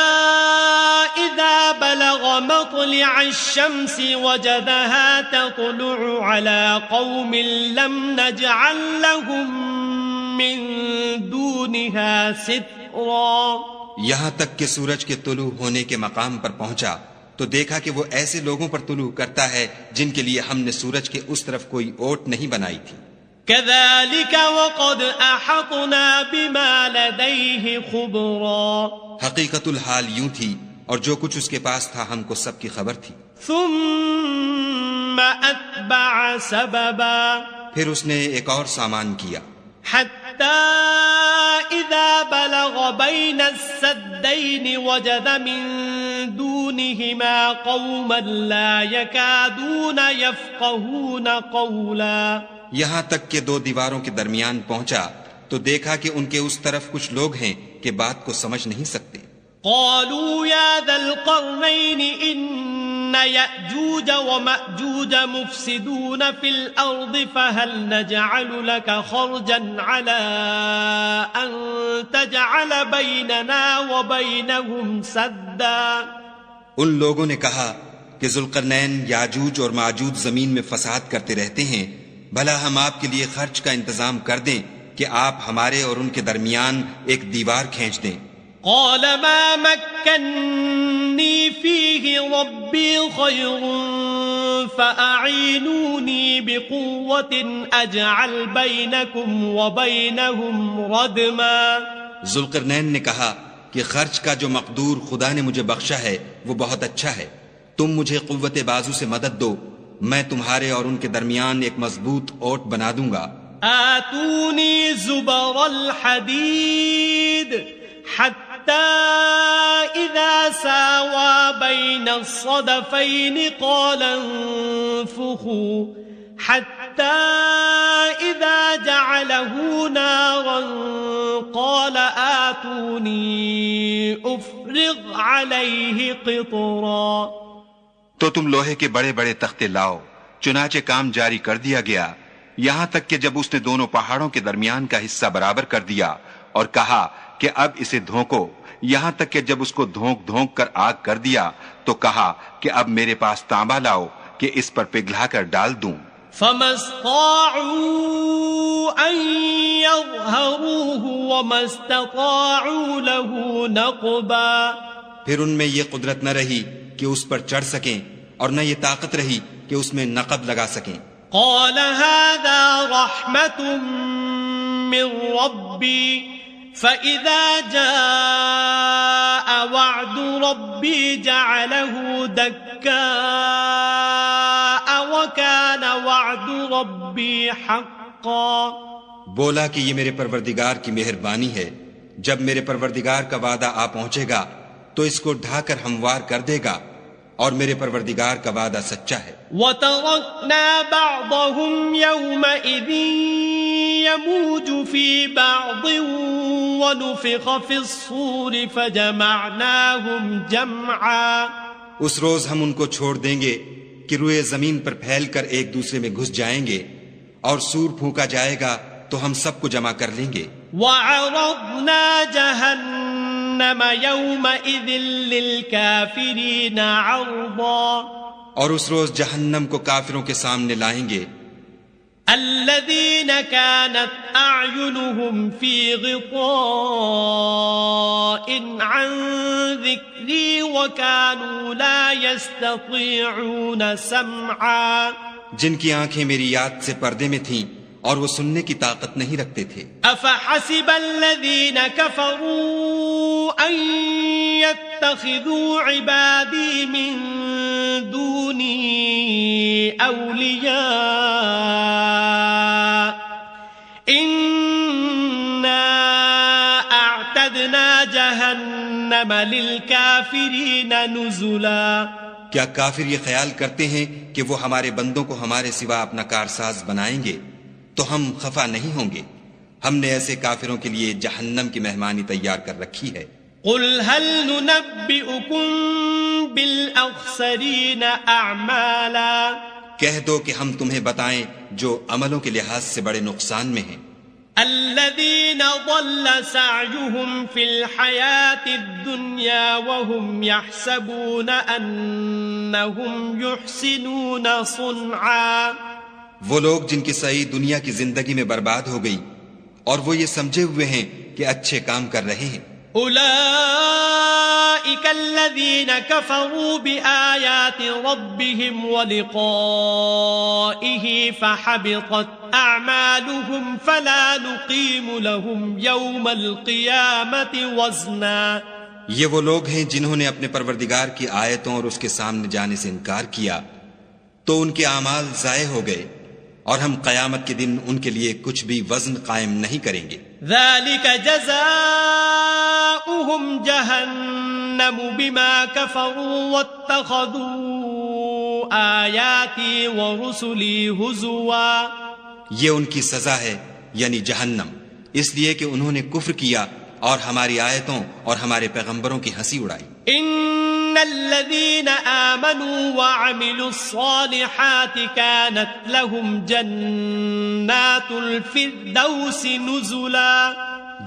اذا بلغ مطلع الشمس وجدها تطلع على قوم لم نجعل لهم من دونها سترا. یہاں تک کہ سورج کے طلوع ہونے کے مقام پر پہنچا تو دیکھا کہ وہ ایسے لوگوں پر طلوع کرتا ہے جن کے لیے ہم نے سورج کے اس طرف کوئی اوٹ نہیں بنائی تھی. كذلك وقد احطنا بما لديه خبرا. حقیقت الحال یوں تھی اور جو کچھ اس کے پاس تھا ہم کو سب کی خبر تھی. ثم اتبع سببا. پھر اس نے ایک اور سامان کیا، حتى اذا بلغ بين السدين وجد من دونهما قوما لا يكادون يفقهون قولا. یہاں تک کہ 2 دیواروں کے درمیان پہنچا تو دیکھا کہ ان کے اس طرف کچھ لوگ ہیں کہ بات کو سمجھ نہیں سکتے. قالوا يا ذا القرنين إن يأجوج ومأجوج مفسدون في الأرض فهل نجعل لك خرجا على أن تجعل بيننا وبينهم سدا. ان لوگوں نے کہا کہ ذوالقرنین یاجوج اور ماجوج زمین میں فساد کرتے رہتے ہیں، بھلا ہم آپ کے لیے خرچ کا انتظام کر دیں کہ آپ ہمارے اور ان کے درمیان ایک دیوار کھینچ دیں. قال ما مكنني فيه ربي خير فأعينوني بقوة أجعل بينكم وبينهم ردما. ذوالقرنین نے کہا کہ خرچ کا جو مقدور خدا نے مجھے بخشا ہے وہ بہت اچھا ہے، تم مجھے قوت بازو سے مدد دو، میں تمہارے اور ان کے درمیان ایک مضبوط اوٹ بنا دوں گا. آتوني زبر الحديد حتى إذا ساوى بين الصدفين قال انفخوا حتى إذا جعله نارا قال آتوني أفرغ عليه قطرا. تو تم لوہے کے بڑے بڑے تختے لاؤ. چنانچہ کام جاری کر دیا گیا یہاں تک کہ جب اس نے دونوں پہاڑوں کے درمیان کا حصہ برابر کر دیا اور کہا کہ اب اسے دھونکو، یہاں تک کہ جب اس کو دھونک دھونک کر آگ کر دیا تو کہا کہ اب میرے پاس تانبا لاؤ کہ اس پر پگھلا کر ڈال دوں. فما استطاعوا أن يظهروه وما استطاعوا له نقبا. پھر ان میں یہ قدرت نہ رہی کہ اس پر چڑھ سکیں اور نہ یہ طاقت رہی کہ اس میں نقب لگا سکیں. قال هذا رحمة من ربي فإذا جاء وعد ربي جعله دكاء وكان وعد ربي حقا. بولا کہ یہ میرے پروردگار کی مہربانی ہے، جب میرے پروردگار کا وعدہ آ پہنچے گا تو اس کو ڈھا کر ہموار کر دے گا، اور میرے پروردگار کا وعدہ سچا ہے. وَتَرَكْنَا بَعْضَهُمْ يَوْمَئِذٍ يَمُوجُ فِي بَعْضٍ وَنُفِخَ فِي الصُّورِ فَجَمَعْنَاهُمْ جَمْعًا. اس روز ہم ان کو چھوڑ دیں گے کہ روئے زمین پر پھیل کر ایک دوسرے میں گھس جائیں گے، اور سور پھونکا جائے گا تو ہم سب کو جمع کر لیں گے. وَعَرَضْنَا جَهَنَّمَ يَوْمَئِذٍ لِلْكَافِرِينَ عَرْضًا. اور اس روز جہنم کو کافروں کے سامنے لائیں گے. الذين كانت أعينهم في غطاء عن ذكري وكانوا لا يستطيعون سمعا. جن کی آنکھیں میری یاد سے پردے میں تھیں اور وہ سننے کی طاقت نہیں رکھتے تھے. أفحسب الذين كفروا أن يتخذوا عبادي من دوني أولياء إنا أعتدنا جهنم للكافرين نزلا. کیا کافر یہ خیال کرتے ہیں کہ وہ ہمارے بندوں کو ہمارے سوا اپنا کارساز بنائیں گے تو ہم خفا نہیں ہوں گے؟ ہم نے ایسے کافروں کے لیے جہنم کی مہمانی تیار کر رکھی ہے. قل هل ننبئكم بالأخسرين أعمالا. کہہ دو کہ ہم تمہیں بتائیں جو عملوں کے لحاظ سے بڑے نقصان میں ہیں. الذين ضل سعيهم في الحياة الدنيا وهم يحسبون أنهم يحسنون صنعا. وہ لوگ جن کی سعی دنیا کی زندگی میں برباد ہو گئی اور وہ یہ سمجھے ہوئے ہیں کہ اچھے کام کر رہے ہیں. أولئك الذين كفروا بآيات ربهم ولقائه فحبطت أعمالهم فلا نقيم لهم يوم القيامة وزنا. یہ وہ لوگ ہیں جنہوں نے اپنے پروردگار کی آیتوں اور اس کے سامنے جانے سے انکار کیا تو ان کے اعمال ضائع ہو گئے، اور ہم قیامت کے دن ان کے لیے کچھ بھی وزن قائم نہیں کریں گے. ذلك جزاؤهم جهنم بما كفروا واتخذوا آياتي ورسلي هزوا. یہ ان کی سزا ہے، یعنی جہنم، اس لیے کہ انہوں نے کفر کیا اور ہماری آیتوں اور ہمارے پیغمبروں کی ہنسی اڑائی. ان الذين آمنوا وعملوا الصالحات كانت لهم جنات الفردوس نزلا.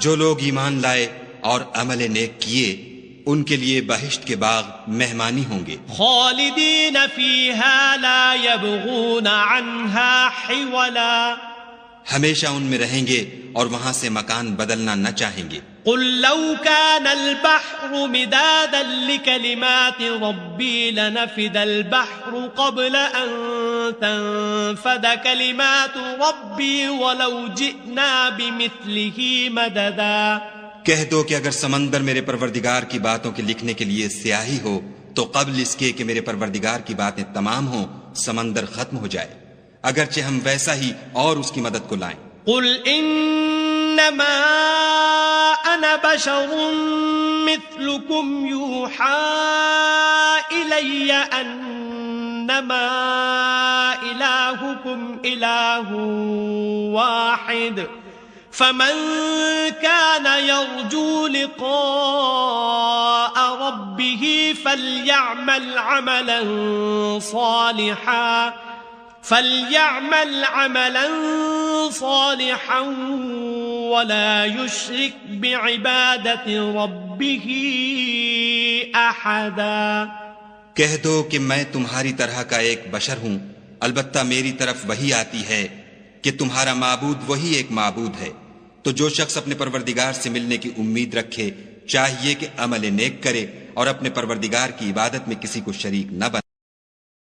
جو لوگ ایمان لائے اور عمل نیک کیے ان کے لیے بہشت کے باغ مہمانی ہوں گے. خالدین فیہا لا یبغون عنہا حولا. ہمیشہ ان میں رہیں گے اور وہاں سے مکان بدلنا نہ چاہیں گے. قل لو كان البحر مدادا لكلمات ربي لنفد البحر قبل أن تنفد كلمات ربي ولو جئنا بمثله مددا. کہہ دو کہ اگر سمندر میرے پروردگار کی باتوں کے لکھنے کے لیے سیاہی ہو تو قبل اس کے کہ میرے پروردگار کی باتیں تمام ہوں سمندر ختم ہو جائے، اگرچہ ہم ویسا ہی اور اس کی مدد کو لائیں. قل انما انا بشر مثلكم يوحى الي انما الهكم اله واحد فمن كان يرجو لقاء ربه فليعمل عملا صالحا ولا يشرك بعبادة ربه أحدا. کہہ دو کہ میں تمہاری طرح کا ایک بشر ہوں، البتہ میری طرف وہی آتی ہے کہ تمہارا معبود وہی ایک معبود ہے. تو جو شخص اپنے پروردگار سے ملنے کی امید رکھے چاہیے کہ عمل نیک کرے اور اپنے پروردگار کی عبادت میں کسی کو شریک نہ بنائے.